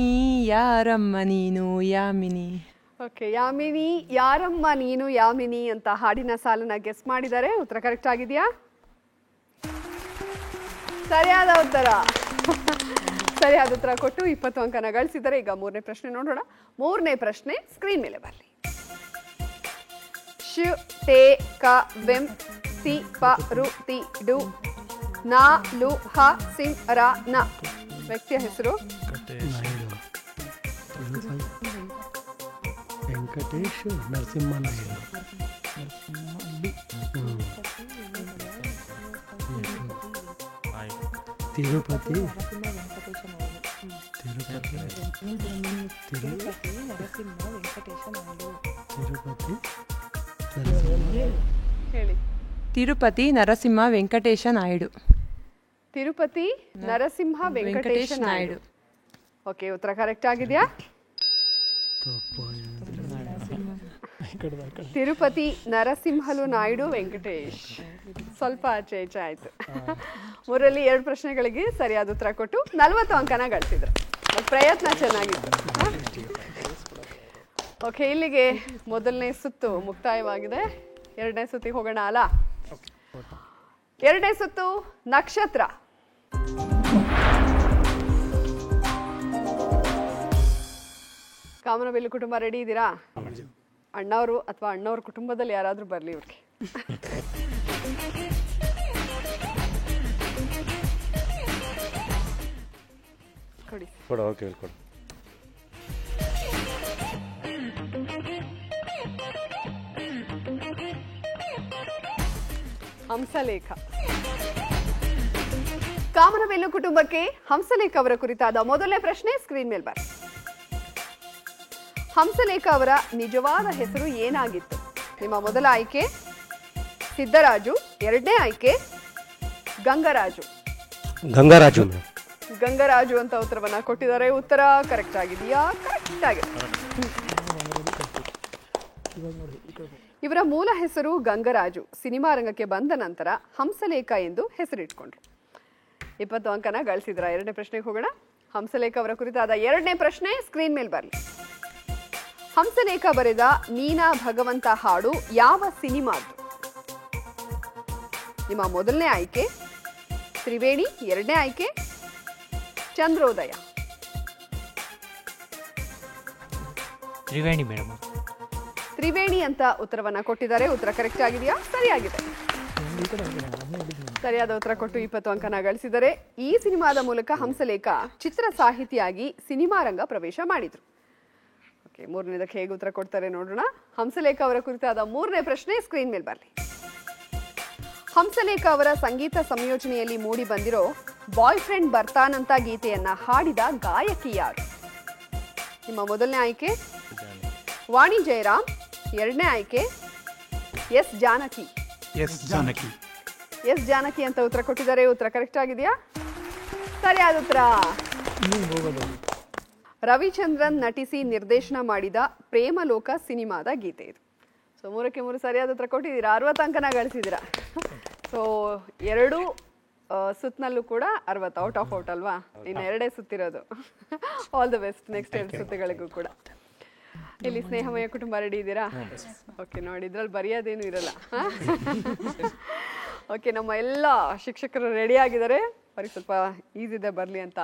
ಯಾರಮ್ಮ ನೀನು ಯಾಮಿನಿ. ಓಕೆ, ಯಾಮಿನಿ ಯಾರಮ್ಮ ನೀನು ಯಾಮಿನಿ ಅಂತ ಹಾಡಿನ ಸಾಲನ್ನ ಗೆಸ್ ಮಾಡಿದ್ದಾರೆ. ಉತ್ತರ ಕರೆಕ್ಟ್ ಆಗಿದೆಯಾ? ಸರಿಯಾದ ಉತ್ತರ. ಸರಿಯಾದ ಉತ್ತರ ಕೊಟ್ಟು 20 ಅಂಕನ ಗಳಿಸಿದ್ದಾರೆ. ಈಗ ಮೂರನೇ ಪ್ರಶ್ನೆ ನೋಡೋಣ. ಮೂರನೇ ಪ್ರಶ್ನೆ ಸ್ಕ್ರೀನ್ ಮೇಲೆ ಬರಲಿ. ಶು ಟೆ ಕ ವೆಂ ಸಿ ಪ ರು ತಿ ಡು ನ ಲು ಹ ಸಿಂ ರ ನ. ವ್ಯಕ್ತಿಯ ಹೆಸರು ವೆಂಕಟೇಶ್ ನರಸಿಂಹನಾಯ್ಡು. ತಿರುಪತಿ ಹೇಳಿ. ತಿರುಪತಿ ನರಸಿಂಹ ವೆಂಕಟೇಶ ನಾಯ್ಡು. ತಿರುಪತಿ ನರಸಿಂಹ ವೆಂಕಟೇಶ ನಾಯ್ಡು. ಓಕೆ, ಉತ್ತರ ಕರೆಕ್ಟ್ ಆಗಿದೆಯಾ? ತಿರುಪತಿ ನರಸಿಂಹಲು ನಾಯ್ಡು ವೆಂಕಟೇಶ್. ಸ್ವಲ್ಪ ಆಚೆ ಈಚೆ ಆಯ್ತು. ಮೂರಲ್ಲಿ 2 ಪ್ರಶ್ನೆಗಳಿಗೆ ಸರಿಯಾದ ಉತ್ತರ ಕೊಟ್ಟು 40 ಅಂಕನ ಗಳಿಸಿದ್ರು. ಪ್ರಯತ್ನ ಚೆನ್ನಾಗಿತ್ತು. ಓಕೆ, ಇಲ್ಲಿಗೆ ಮೊದಲನೇ ಸುತ್ತು ಮುಕ್ತಾಯವಾಗಿದೆ. ಎರಡನೇ ಸುತ್ತಿಗೆ ಹೋಗೋಣ ಅಲ್ಲ? ಎರಡನೇ ಸುತ್ತು ನಕ್ಷತ್ರ. ಕಾಮನಬಿಲ್ಲು ಕುಟುಂಬ ರೆಡಿ ಇದ್ದೀರಾ? ಅಣ್ಣವರು ಅಥವಾ ಅಣ್ಣವ್ರ ಕುಟುಂಬದಲ್ಲಿ ಯಾರಾದ್ರೂ ಬರ್ಲಿ ಇವ್ರಿಗೆ. ಕೊಡಿ. ಓಕೆ, ಕೊಡು. ಹಂಸಲೇಖ. ಕಾಮನಬಿಲ್ಲು ಕುಟುಂಬಕ್ಕೆ ಹಂಸಲೇಖ ಅವರ ಕುರಿತಾದ ಮೊದಲನೇ ಪ್ರಶ್ನೆ ಸ್ಕ್ರೀನ್ ಮೇಲೆ ಬರ. ಹಂಸಲೇಖ ಅವರ ನಿಜವಾದ ಹೆಸರು ಏನಾಗಿತ್ತು? ನಿಮ್ಮ ಮೊದಲ ಆಯ್ಕೆ ಸಿದ್ದರಾಜು, ಎರಡನೇ ಆಯ್ಕೆ ಗಂಗರಾಜು. ಗಂಗರಾಜು ಮೇಡಮ್. ಗಂಗರಾಜು ಅಂತ ಉತ್ತರವನ್ನ ಕೊಟ್ಟಿದ್ದಾರೆ. ಉತ್ತರ ಕರೆಕ್ಟ್ ಆಗಿದೆಯಾ? ಕರೆಕ್ಟ್ ಆಗಿದೆ. ಇವರ ಮೂಲ ಹೆಸರು ಗಂಗರಾಜು. ಸಿನಿಮಾ ರಂಗಕ್ಕೆ ಬಂದ ನಂತರ ಹಂಸಲೇಖ ಎಂದು ಹೆಸರಿಟ್ಕೊಂಡ್ರು. 20 ಅಂಕನ ಗಳಿಸಿದ್ರ. ಎರಡನೇ ಪ್ರಶ್ನೆಗೆ ಹೋಗೋಣ. ಹಂಸಲೇಖ ಅವರ ಕುರಿತಾದ ಎರಡನೇ ಪ್ರಶ್ನೆ ಸ್ಕ್ರೀನ್ ಮೇಲೆ ಬರಲಿ. ಹಂಸಲೇಖ ಬರೆದ ನೀನಾ ಭಗವಂತ ಹಾಡು ಯಾವ ಸಿನಿಮಾದ್ದು? ನಿಮ್ಮ ಮೊದಲನೇ ಆಯ್ಕೆ ತ್ರಿವೇಣಿ, ಎರಡನೇ ಆಯ್ಕೆ ಚಂದ್ರೋದಯ. ತ್ರಿವೇಣಿ ಮೇಡಮ್. ತ್ರಿವೇಣಿ ಅಂತ ಉತ್ತರವನ್ನ ಕೊಟ್ಟಿದ್ದಾರೆ. ಉತ್ತರ ಕರೆಕ್ಟ್ ಆಗಿದೆಯಾ? ಸರಿಯಾಗಿದೆ. ಸರಿಯಾದ ಉತ್ತರ ಕೊಟ್ಟು 20 ಅಂಕನ ಗಳಿಸಿದರೆ. ಈ ಸಿನಿಮಾದ ಮೂಲಕ ಹಂಸಲೇಖ ಚಿತ್ರ ಸಾಹಿತಿಯಾಗಿ ಸಿನಿಮಾ ರಂಗ ಪ್ರವೇಶ ಮಾಡಿದ್ರು. ಓಕೆ, ಮೂರನೇದಕ್ಕೆ ಹೇಗೆ ಉತ್ತರ ಕೊಡ್ತಾರೆ ನೋಡೋಣ. ಹಂಸಲೇಖ ಅವರ ಕುರಿತಾದ ಮೂರನೇ ಪ್ರಶ್ನೆ ಸ್ಕ್ರೀನ್ ಮೇಲೆ ಬರಲಿ. ಹಂಸಲೇಖ ಅವರ ಸಂಗೀತ ಸಂಯೋಜನೆಯಲ್ಲಿ ಮೂಡಿ ಬಂದಿರೋ ಬಾಯ್ ಫ್ರೆಂಡ್ ಬರ್ತಾನಂತ ಗೀತೆಯನ್ನ ಹಾಡಿದ ಗಾಯಕಿ ಯಾರು? ನಿಮ್ಮ ಮೊದಲನೇ ಆಯ್ಕೆ ವಾಣಿ ಜಯರಾಮ್, ಎರಡನೇ ಆಯ್ಕೆ S Janaki. S Janaki. S Janaki ಅಂತ ಉತ್ತರ ಕೊಟ್ಟಿದ್ದಾರೆ. ಉತ್ತರ ಕರೆಕ್ಟ್ ಆಗಿದೆಯಾ? ಸರಿಯಾದ ಉತ್ತರ. ರವಿಚಂದ್ರನ್ ನಟಿಸಿ ನಿರ್ದೇಶನ ಮಾಡಿದ ಪ್ರೇಮಲೋಕ ಸಿನಿಮಾದ ಗೀತೆ ಇದು. ಸೊ 3ಕ್ಕೆ 3 ಸರಿಯಾದ ಉತ್ತರ ಕೊಟ್ಟಿದ್ದೀರಾ. 60 ಅಂಕನ ಗಳಿಸಿದ್ದೀರಾ. ಸೊ 2 ಸುತ್ತಿನಲ್ಲೂ ಕೂಡ 60 ಔಟ್ ಆಫ್ ಔಟ್ ಅಲ್ವಾ? ಇನ್ನು 2 ಸುತ್ತಿರೋದು. ಆಲ್ ದ ಬೆಸ್ಟ್ ನೆಕ್ಸ್ಟ್ 2 ಸುತ್ತಿಗಳಿಗೂ ಕೂಡ. ಇಲ್ಲಿ ಸ್ನೇಹಮಯ ಕುಟುಂಬ ರೆಡಿ ಇದ್ದೀರಾ? ಓಕೆ, ನೋಡಿ ಇದ್ರಲ್ಲಿ ಬರೆಯೋದೇನು ಇರಲ್ಲ. ಓಕೆ, ನಮ್ಮ ಎಲ್ಲ ಶಿಕ್ಷಕರು ರೆಡಿ ಆಗಿದ್ದಾರೆ. ಅವ್ರಿಗೆ ಸ್ವಲ್ಪ ಈಸಿದೆ ಬರಲಿ ಅಂತ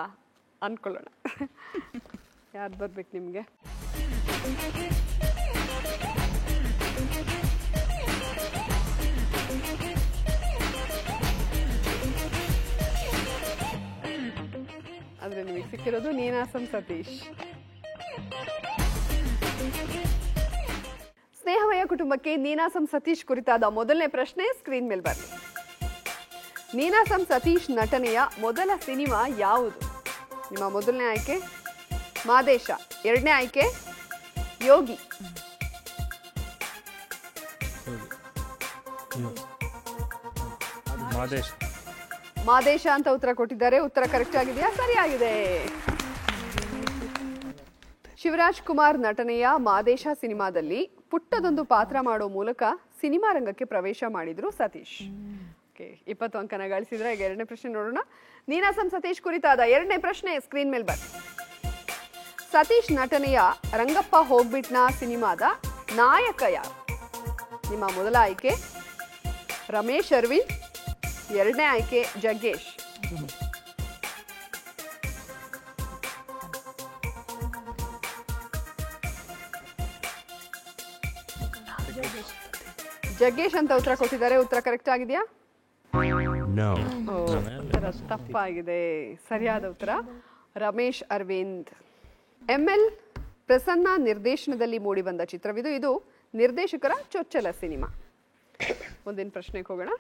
ಅನ್ಕೊಳ್ಳೋಣ. ಯಾರು ಬರ್ಬೇಕು ನಿಮಗೆ? ಅಂದ್ರೆ ನಿಮಗೆ ಸಿಕ್ಕಿರೋದು ನೀನಾಸಂ ಸತೀಶ್. ಸ್ನೇಹಮಯ ಕುಟುಂಬಕ್ಕೆ ನೀನಾಸಂ ಸತೀಶ್ ಕುರಿತಾದ ಮೊದಲನೇ ಪ್ರಶ್ನೆ ಸ್ಕ್ರೀನ್ ಮೇಲೆ ಬರಲಿ. ನೀನಾಸಂ ಸತೀಶ್ ನಟನೆಯ ಮೊದಲ ಸಿನಿಮಾ ಯಾವುದು? ನಿಮ್ಮ ಮೊದಲನೇ ಆಯ್ಕೆ ಮಾದೇಶ, ಎರಡನೇ ಆಯ್ಕೆ ಯೋಗಿ. ಮಾದೇಶ ಅಂತ ಉತ್ತರ ಕೊಟ್ಟಿದ್ದಾರೆ. ಉತ್ತರ ಕರೆಕ್ಟ್ ಆಗಿದೆಯಾ? ಸರಿಯಾಗಿದೆ. ಶಿವರಾಜ್ ಕುಮಾರ್ ನಟನೆಯ ಮಾದೇಶ ಸಿನಿಮಾದಲ್ಲಿ ಪುಟ್ಟದೊಂದು ಪಾತ್ರ ಮಾಡೋ ಮೂಲಕ ಸಿನಿಮಾ ರಂಗಕ್ಕೆ ಪ್ರವೇಶ ಮಾಡಿದ್ರು ಸತೀಶ್. ಓಕೆ, 20 ಅಂಕನ ಗಳಿಸಿದ್ರೆ. ಈಗ ಎರಡನೇ ಪ್ರಶ್ನೆ ನೋಡೋಣ. ನೀನಾಸಂ ಸತೀಶ್ ಕುರಿತಾದ ಎರಡನೇ ಪ್ರಶ್ನೆ ಸ್ಕ್ರೀನ್ ಮೇಲೆ ಬನ್ನಿ. ಸತೀಶ್ ನಟನೆಯ ರಂಗಪ್ಪ ಹೋಗ್ಬಿಟ್ನ ಸಿನಿಮಾದ ನಾಯಕ ಯಾರು? ನಿಮ್ಮ ಮೊದಲ ಆಯ್ಕೆ ರಮೇಶ್ ಅರವಿಂದ್, ಎರಡನೇ ಆಯ್ಕೆ ಜಗ್ಗೇಶ್. ಜಗ್ಗೇಶ್ ಅಂತ ಉತ್ತರ ಕೊಟ್ಟಿದ್ದಾರೆ. ಉತ್ತರ ಕರೆಕ್ಟ್ ಆಗಿದೆಯಾ? ಉತ್ತರ ತಪ್ಪಾಗಿದೆ. ಸರಿಯಾದ ಉತ್ತರ ರಮೇಶ್ ಅರವಿಂದ್. ML ಪ್ರಸನ್ನ ನಿರ್ದೇಶನದಲ್ಲಿ ಮೂಡಿಬಂದ ಚಿತ್ರವಿದು. ಇದು ನಿರ್ದೇಶಕರ ಚೊಚ್ಚಲ ಸಿನಿಮಾ. ಮುಂದಿನ ಪ್ರಶ್ನೆಗೆ ಹೋಗೋಣ.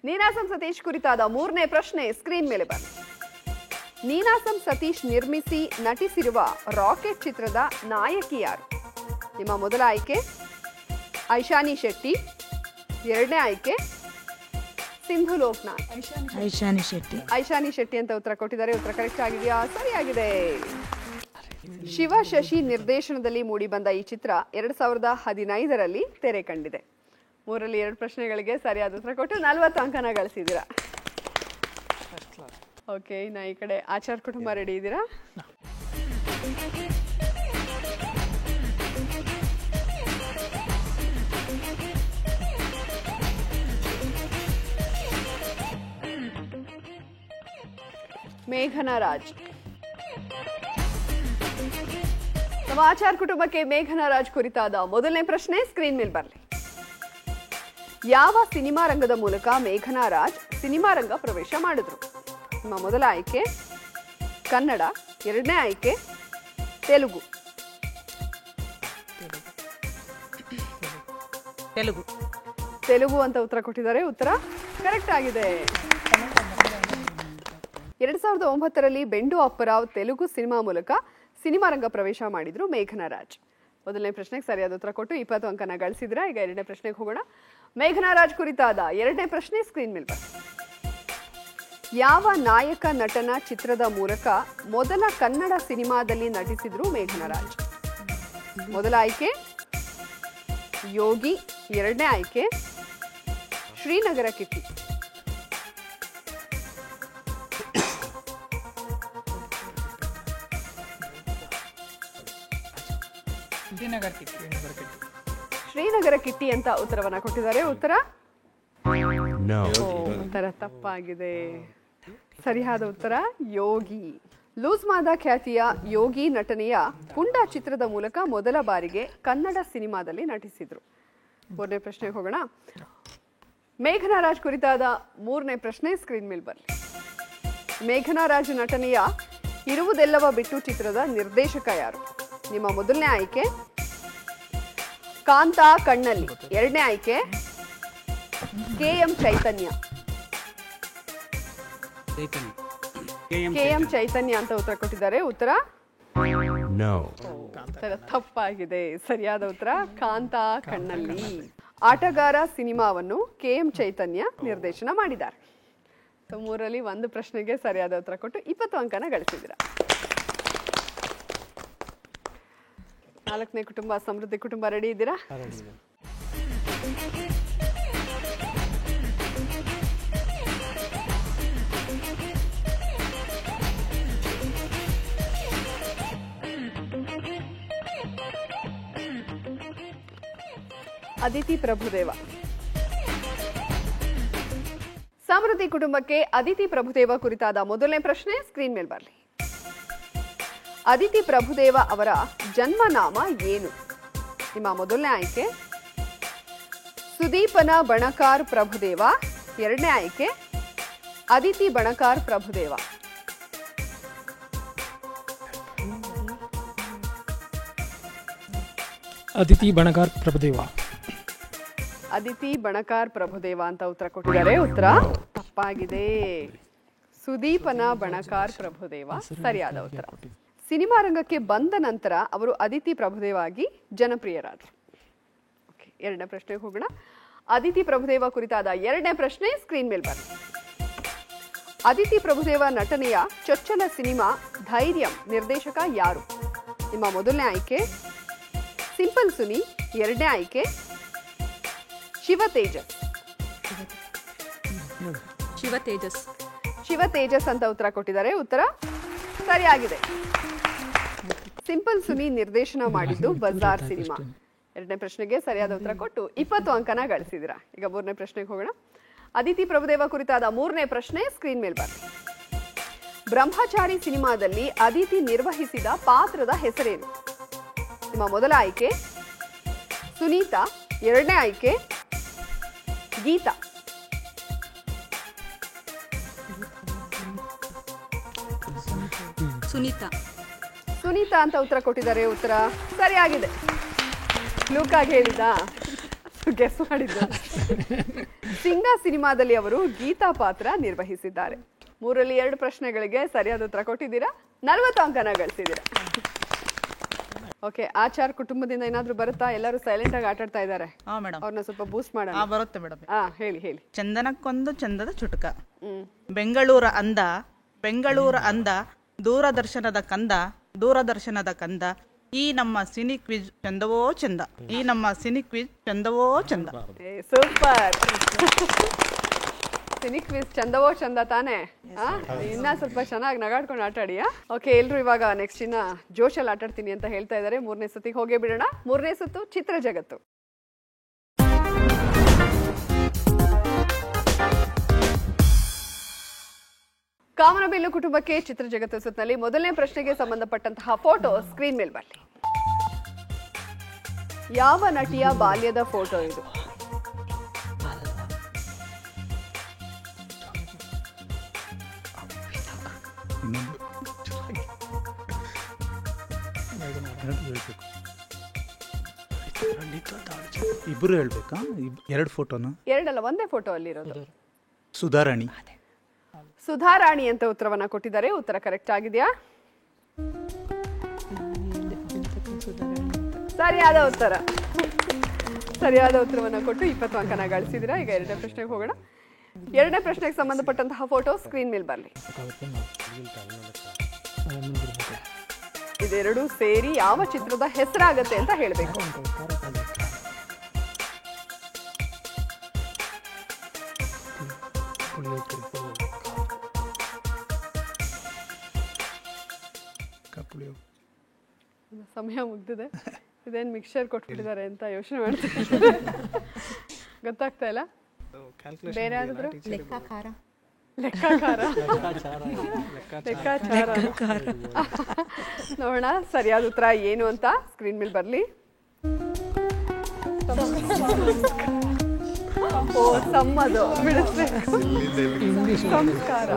ನೀನಾಸಂ ಸತೀಶ್ ಕುರಿತಾದ ಮೂರನೇ ಪ್ರಶ್ನೆ ಸ್ಕ್ರೀನ್ ಮೇಲೆ ಬನ್ನಿ. ನೀನಾಸಂ ಸತೀಶ್ ನಿರ್ಮಿಸಿ ನಟಿಸಿರುವ ರಾಕೆಟ್ ಚಿತ್ರದ ನಾಯಕಿ ಯಾರು? ನಿಮ್ಮ ಮೊದಲ ಆಯ್ಕೆ ಐಶಾನಿ ಶೆಟ್ಟಿ, ಎರಡನೇ ಆಯ್ಕೆ ಸಿಂಧು ಲೋಕನಾಥ್. ಐಶಾನಿ ಶೆಟ್ಟಿ ಅಂತ ಉತ್ತರ ಕೊಟ್ಟಿದ್ದಾರೆ. ಉತ್ತರ ಕರೆಕ್ಟ್ ಆಗಿದೆಯಾ? ಸರಿಯಾಗಿದೆ. ಶಿವ ಶಶಿ ನಿರ್ದೇಶನದಲ್ಲಿ ಮೂಡಿಬಂದ ಈ ಚಿತ್ರ 2015ರಲ್ಲಿ ತೆರೆ ಕಂಡಿದೆ. 3ರಲ್ಲಿ 2 ಪ್ರಶ್ನೆಗಳಿಗೆ ಸರಿಯಾದ ಉತ್ತರ ಕೊಟ್ಟು 40 ಅಂಕನ ಗಳಿಸಿದ್ದೀರಾ. ಓಕೆ, ಇನ್ನು ಈ ಕಡೆ ಆಚಾರ್ ಕುಟುಂಬ ರೆಡಿ ಇದ್ದೀರಾ? ಮೇಘನಾ ರಾಜ್. ನಮ್ಮ ಆಚಾರ್ ಕುಟುಂಬಕ್ಕೆ ಮೇಘನಾ ರಾಜ್ ಕುರಿತಾದ ಮೊದಲನೇ ಪ್ರಶ್ನೆ ಸ್ಕ್ರೀನ್ ಮೇಲೆ ಬರಲಿ. ಯಾವ ಸಿನಿಮಾ ರಂಗದ ಮೂಲಕ ಮೇಘನಾ ರಾಜ್ ಸಿನಿಮಾ ರಂಗ ಪ್ರವೇಶ ಮಾಡಿದ್ರು? ನಿಮ್ಮ ಮೊದಲ ಆಯ್ಕೆ ಕನ್ನಡ, ಎರಡನೇ ಆಯ್ಕೆ ತೆಲುಗು. ತೆಲುಗು ಅಂತ ಉತ್ತರ ಕೊಟ್ಟಿದ್ದಾರೆ. ಉತ್ತರ ಕರೆಕ್ಟ್ ಆಗಿದೆ. 2009ರಲ್ಲಿ ಬೆಂಡು ಅಪ್ಪರಾವ್ ತೆಲುಗು ಸಿನಿಮಾ ಮೂಲಕ ಸಿನಿಮಾ ರಂಗ ಪ್ರವೇಶ ಮಾಡಿದ್ರು ಮೇಘನಾ ರಾಜ್. ಮೊದಲನೇ ಪ್ರಶ್ನೆಗೆ ಸರಿಯಾದ ಉತ್ತರ ಕೊಟ್ಟು 20 ಅಂಕನ ಗಳಿಸಿದ್ರ. ಈಗ ಎರಡನೇ ಪ್ರಶ್ನೆಗೆ ಹೋಗೋಣ. ಮೇಘನಾ ರಾಜ್ ಕುರಿತಾದ ಎರಡನೇ ಪ್ರಶ್ನೆ ಸ್ಕ್ರೀನ್ ಮೇಲೆ ಬನ್ನಿ. ಯಾವ ನಾಯಕ ನಟನ ಚಿತ್ರದ ಮೂಲಕ ಮೊದಲ ಕನ್ನಡ ಸಿನಿಮಾದಲ್ಲಿ ನಟಿಸಿದ್ರು ಮೇಘನಾ ರಾಜ್? ಮೊದಲ ಆಯ್ಕೆ ಯೋಗಿ, ಎರಡನೇ ಆಯ್ಕೆ ಶ್ರೀನಗರ ಕಿಟ್ಟಿ. ಶ್ರೀನಗರ ಕಿಟ್ಟಿ ಅಂತ ಉತ್ತರವನ್ನ ಕೊಟ್ಟಿದ್ದಾರೆ. ಉತ್ತರ ಉತ್ತರ ತಪ್ಪಾಗಿದೆ. ಸರಿಯಾದ ಉತ್ತರ ಯೋಗಿ. ಲೂಸ್ ಮಾದ ಖ್ಯಾತಿಯ ಯೋಗಿ ನಟನೆಯ ಪುಂಡ ಚಿತ್ರದ ಮೂಲಕ ಮೊದಲ ಬಾರಿಗೆ ಕನ್ನಡ ಸಿನಿಮಾದಲ್ಲಿ ನಟಿಸಿದ್ರು. ಮೂರನೇ ಪ್ರಶ್ನೆಗೆ ಹೋಗೋಣ. ಮೇಘನಾ ರಾಜ್ ಕುರಿತಾದ ಮೂರನೇ ಪ್ರಶ್ನೆ ಸ್ಕ್ರೀನ್ ಮೇಲೆ ಬರಲಿ. ಮೇಘನಾ ರಾಜ್ ನಟನೆಯ ಇರುವುದೆಲ್ಲವ ಬಿಟ್ಟು ಚಿತ್ರದ ನಿರ್ದೇಶಕ ಯಾರು? ನಿಮ್ಮ ಮೊದಲನೇ ಆಯ್ಕೆ ಕಾಂತಾ ಕಣ್ಣಲ್ಲಿ, ಎರಡನೇ ಆಯ್ಕೆ KM ಚೈತನ್ಯ. KM ಚೈತನ್ಯ ಅಂತ ಉತ್ತರ ಕೊಟ್ಟಿದ್ದಾರೆ. ಉತ್ತರ ತಪ್ಪಾಗಿದೆ. ಸರಿಯಾದ ಉತ್ತರ ಕಾಂತಾ ಕಣ್ಣಲ್ಲಿ. ಆಟಗಾರ ಸಿನಿಮಾವನ್ನು KM ಚೈತನ್ಯ ನಿರ್ದೇಶನ ಮಾಡಿದ್ದಾರೆ. ಮೂರಲ್ಲಿ ಒಂದು ಪ್ರಶ್ನೆಗೆ ಸರಿಯಾದ ಉತ್ತರ ಕೊಟ್ಟು 20 ಅಂಕನ ಗಳಿಸಿದ್ದೀರಾ. ನಾಲ್ಕನೇ ಕುಟುಂಬ ಸಮೃದ್ಧಿ ಕುಟುಂಬ ರೆಡಿ ಇದ್ದೀರಾ? ಅದಿತಿ ಪ್ರಭುದೇವ. ಸಮೃದ್ಧಿ ಕುಟುಂಬಕ್ಕೆ ಅದಿತಿ ಪ್ರಭುದೇವ ಕುರಿತಾದ ಮೊದಲನೇ ಪ್ರಶ್ನೆ ಸ್ಕ್ರೀನ್ ಮೇಲೆ ಬರಲಿ. ಅದಿತಿ ಪ್ರಭುದೇವ ಅವರ ಜನ್ಮನಾಮ ಏನು? ನಿಮ್ಮ ಮೊದಲನೇ ಆಯ್ಕೆ ಸುದೀಪನ ಬಣಕಾರ್ ಪ್ರಭುದೇವ, ಎರಡನೇ ಆಯ್ಕೆ ಅದಿತಿ ಬಣಕಾರ್ ಪ್ರಭುದೇವ. ಅದಿತಿ ಬಣಕಾರ್ ಪ್ರಭುದೇವ. ಅದಿತಿ ಬಣಕಾರ್ ಪ್ರಭುದೇವ ಅಂತ ಉತ್ತರ ಕೊಟ್ಟಿದ್ದಾರೆ. ಉತ್ತರ ತಪ್ಪಾಗಿದೆ. ಸುದೀಪನ ಬಣಕಾರ್ ಪ್ರಭುದೇವ ಸರಿಯಾದ ಉತ್ತರ. ಸಿನಿಮಾ ರಂಗಕ್ಕೆ ಬಂದ ನಂತರ ಅವರು ಅದಿತಿ ಪ್ರಭುದೇವ ಆಗಿ ಜನಪ್ರಿಯರಾದರು. ಎರಡನೇ ಪ್ರಶ್ನೆಗೆ ಹೋಗೋಣ. ಅದಿತಿ ಪ್ರಭುದೇವ ಕುರಿತಾದ ಎರಡನೇ ಪ್ರಶ್ನೆ ಸ್ಕ್ರೀನ್ ಮೇಲೆ ಬನ್ನಿ. ಅದಿತಿ ಪ್ರಭುದೇವ ನಟನೆಯ ಚೊಚ್ಚಲ ಸಿನಿಮಾ ಧೈರ್ಯಂ ನಿರ್ದೇಶಕ ಯಾರು? ನಿಮ್ಮ ಮೊದಲನೇ ಆಯ್ಕೆ ಸಿಂಪಲ್ ಸುನಿ, ಎರಡನೇ ಆಯ್ಕೆ ಶಿವತೇಜಸ್. ಶಿವತೇಜಸ್ ಅಂತ ಉತ್ತರ ಕೊಟ್ಟಿದ್ದಾರೆ. ಉತ್ತರ ಸರಿಯಾಗಿದೆ. ಸಿಂಪಲ್ ಸುನಿ ನಿರ್ದೇಶನ ಮಾಡಿದ್ದು ಬಜಾರ್ ಸಿನಿಮಾ. ಎರಡನೇ ಪ್ರಶ್ನೆಗೆ ಸರಿಯಾದ ಉತ್ತರ ಕೊಟ್ಟು 20 ಅಂಕನ ಗಳಿಸಿದಿರಾ. ಈಗ ಮೂರನೇ ಪ್ರಶ್ನೆಗೆ ಹೋಗೋಣ. ಅದಿತಿ ಪ್ರಭುದೇವ ಕುರಿತಾದ ಮೂರನೇ ಪ್ರಶ್ನೆ ಸ್ಕ್ರೀನ್ ಮೇಲೆ ಬನ್ನಿ. ಬ್ರಹ್ಮಚಾರಿ ಸಿನಿಮಾದಲ್ಲಿ ಅದಿತಿ ನಿರ್ವಹಿಸಿದ ಪಾತ್ರದ ಹೆಸರೇನು? ನಿಮ್ಮ ಮೊದಲ ಆಯ್ಕೆ ಸುನೀತಾ, ಎರಡನೇ ಆಯ್ಕೆ ಗೀತಾ. ಸುನೀತಾ ಅಂತ ಉತ್ತರ ಕೊಟ್ಟಿದ್ದಾರೆ. ಉತ್ತರ ಸರಿಯಾಗಿದೆ. ಲೂಕಾಗಿ ಹೇಳಿದ ಗೆಸ್ ಮಾಡಿದ್ದು. ಸಿಂಗ ಸಿನಿಮಾದಲ್ಲಿ ಅವರು ಗೀತಾ ಪಾತ್ರ ನಿರ್ವಹಿಸಿದ್ದಾರೆ. ಮೂರಲ್ಲಿ 2 ಪ್ರಶ್ನೆಗಳಿಗೆ ಸರಿಯಾದ ಉತ್ತರ ಕೊಟ್ಟಿದ್ದೀರಾ. 40 ಅಂಕನ ಗಳಿಸಿದ್ದೀರಾ. ಓಕೆ, ಆಚಾರ್ ಕುಟುಂಬದಿಂದ ಏನಾದ್ರು ಬರುತ್ತಾ? ಎಲ್ಲರೂ ಸೈಲೆಂಟ್ ಆಗಿ ಆಟಾಡ್ತಾ ಇದ್ದಾರೆ. ಅವ್ರನ್ನ ಸ್ವಲ್ಪ ಬೂಸ್ಟ್ ಮಾಡೋಣ. ಬರುತ್ತೆ ಮೇಡಮ್. ಹೇಳಿ. ಚಂದನಕ್ಕೊಂದು ಚಂದದ ಚುಟುಕ. ಬೆಂಗಳೂರ ಅಂದ ದೂರದರ್ಶನದ ಕಂದ ಈ ನಮ್ಮ ಸಿನಿ ಕ್ವಿಜ್ ಚಂದವೋ ಚಂದ. ಸೂಪರ್. ಸಿನಿ ಕ್ವಿಜ್ ಚಂದವೋ ಚಂದ ತಾನೇ? ಇನ್ನ ಸ್ವಲ್ಪ ಚೆನ್ನಾಗಿ ನಗಾಡ್ಕೊಂಡು ಆಟಾಡಿ. ಓಕೆ, ಎಲ್ರು ಇವಾಗ ನೆಕ್ಸ್ಟ್ ಇನ್ನ ಜೋಶಲ್ಲಿ ಆಟಾಡ್ತೀನಿ ಅಂತ ಹೇಳ್ತಾ ಇದ್ದಾರೆ. ಮೂರನೇ ಸುತ್ತಿಗೆ ಹೋಗೇ ಬಿಡೋಣ. ಮೂರನೇ ಸುತ್ತು ಚಿತ್ರ ಜಗತ್ತು. ಕಾಮನಬಿಲ್ಲು ಕುಟುಂಬಕ್ಕೆ ಚಿತ್ರ ಜಗತ್ತು ಸುತ್ತಿನಲ್ಲಿ ಮೊದಲನೇ ಪ್ರಶ್ನೆಗೆ ಸಂಬಂಧಪಟ್ಟಂತಹ ಫೋಟೋ ಸ್ಕ್ರೀನ್ ಮೇಲೆ ಬರಲಿ. ಯಾವ ನಟಿಯ ಬಾಲ್ಯದ ಫೋಟೋ ಇದು? ಇಬ್ರು ಹೇಳ್ಬೇಕಾ? 2 ಫೋಟೋನ? 2 ಅಲ್ಲ, ಒಂದೇ ಫೋಟೋ ಅಲ್ಲಿರೋದು. ಸುಧಾರಾಣಿ ಅಂತ ಉತ್ತರವನ್ನ ಕೊಟ್ಟಿದ್ದಾರೆ. ಉತ್ತರ ಕರೆಕ್ಟ್ ಆಗಿದೆಯಾ? ಸರಿಯಾದ ಉತ್ತರವನ್ನ ಕೊಟ್ಟು 20 ಅಂಕನ ಗಳಿಸಿದಿರಾ. ಈಗ ಎರಡನೇ ಪ್ರಶ್ನೆಗೆ ಹೋಗೋಣ. ಎರಡನೇ ಪ್ರಶ್ನೆಗೆ ಸಂಬಂಧಪಟ್ಟಂತಹ ಫೋಟೋ ಸ್ಕ್ರೀನ್ ಮೇಲೆ ಬರಲಿ. ಇದೆರಡು ಸೇರಿ ಯಾವ ಚಿತ್ರದ ಹೆಸರಾಗತ್ತೆ ಅಂತ ಹೇಳಬೇಕು. ಸಮಯ ಮುಗ್ದಿದೆ. ಇದೇನು ಮಿಕ್ಸರ್ ಕೊಟ್ಬಿಟ್ಟಿದ್ದಾರೆ ಅಂತ ಯೋಚನೆ ಮಾಡ್ತಿದ್ದಾರೆ. ಗೊತ್ತಾಗ್ತಾ ಇಲ್ಲ. ಬೇರೆ ಯಾರಾದ್ರೂ ಲೆಕ್ಕಾಚಾರ ನೋಡೋಣ ಸರಿಯಾದ ಉತ್ತರ ಏನು ಅಂತ ಸ್ಕ್ರೀನ್ ಮೇಲೆ ಬರಲಿ. ಓ ಸಮ್ಮದು ಬಿಡಿಸ್ಬೇಕು. ಸಂಸ್ಕಾರ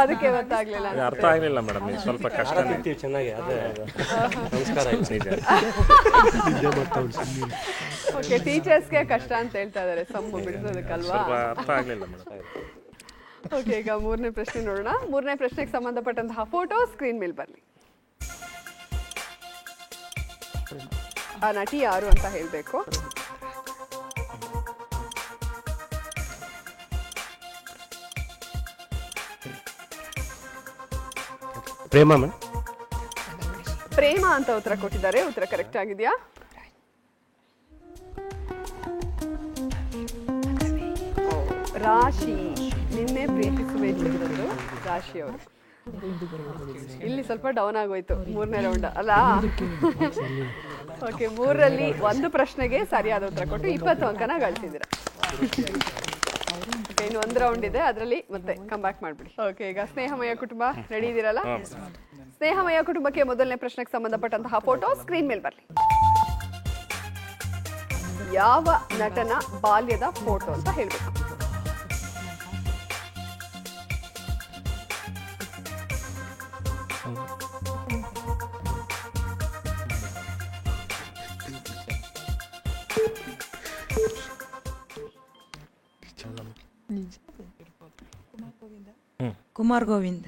ಅದಕ್ಕೆ ಗೊತ್ತಾಗ್ಲಿಲ್ಲ. ಅರ್ಥ ಆಗ್ಲಿಲ್ಲ ಮೇಡಮ್, ಸ್ವಲ್ಪ ಕಷ್ಟ. ಚೆನ್ನಾಗಿ ಅದೇ ಸಂಸ್ಕಾರ ಓಕೆ, ಟೀಚರ್ಸ್ಗೆ ಕಷ್ಟ ಅಂತ ಹೇಳ್ತಾ ಇದಾರೆ ಸಮ್ಮು ಬಿಡಿಸೋದಕ್ಕಲ್ವಾ? ಅರ್ಥ ಆಗ್ಲಿಲ್ಲ ಮೇಡಮ್. ಓಕೆ, ಈಗ ಮೂರನೇ ಪ್ರಶ್ನೆ ನೋಡೋಣ. ಮೂರನೇ ಪ್ರಶ್ನೆಗೆ ಸಂಬಂಧಪಟ್ಟಂತಹ ಫೋಟೋ ಸ್ಕ್ರೀನ್ ಮೇಲೆ ಬರಲಿ. ಆ ನಟಿ ಯಾರು ಅಂತ ಹೇಳಬೇಕು. ಪ್ರೇಮ ಅಂತ ಉತ್ತರ ಕೊಟ್ಟಿದ್ದಾರೆ. ಉತ್ತರ ಕರೆಕ್ಟ್ ಆಗಿದೆಯಾ? ರಾಶಿ, ನಿನ್ನೆ ಪ್ರೀತಿಸುವೆ ಚಿತ್ರದ್ದು ರಾಶಿ ಅವರು. ಇಲ್ಲಿ ಸ್ವಲ್ಪ ಡೌನ್ ಆಗೋಯ್ತು ಮೂರನೇ ರೌಂಡ್ ಅಲ್ಲ. ಓಕೆ, ಮೂರರಲ್ಲಿ ಒಂದು ಪ್ರಶ್ನೆಗೆ ಸರಿಯಾದ ಉತ್ತರ ಕೊಟ್ಟು 20 ಅಂಕನ ಗಳಿಸಿದ್ದೀರಾ. ಇನ್ನು ಒಂದು ರೌಂಡ್ ಇದೆ, ಅದರಲ್ಲಿ ಮತ್ತೆ ಕಮ್ ಬ್ಯಾಕ್ ಮಾಡ್ಬಿಡಿ. ಓಕೆ, ಈಗ ಸ್ನೇಹಮಯ ಕುಟುಂಬ ರೆಡಿ ಇದೀರಲ್ಲ? ಸ್ನೇಹಮಯ ಕುಟುಂಬಕ್ಕೆ ಮೊದಲನೇ ಪ್ರಶ್ನೆಗೆ ಸಂಬಂಧಪಟ್ಟಂತಹ ಫೋಟೋ ಸ್ಕ್ರೀನ್ ಮೇಲೆ ಬರಲಿ. ಯಾವ ನಟನ ಬಾಲ್ಯದ ಫೋಟೋ ಅಂತ ಹೇಳ್ಬೇಕು. ಕುಮಾರ್ ಗೋವಿಂದ್.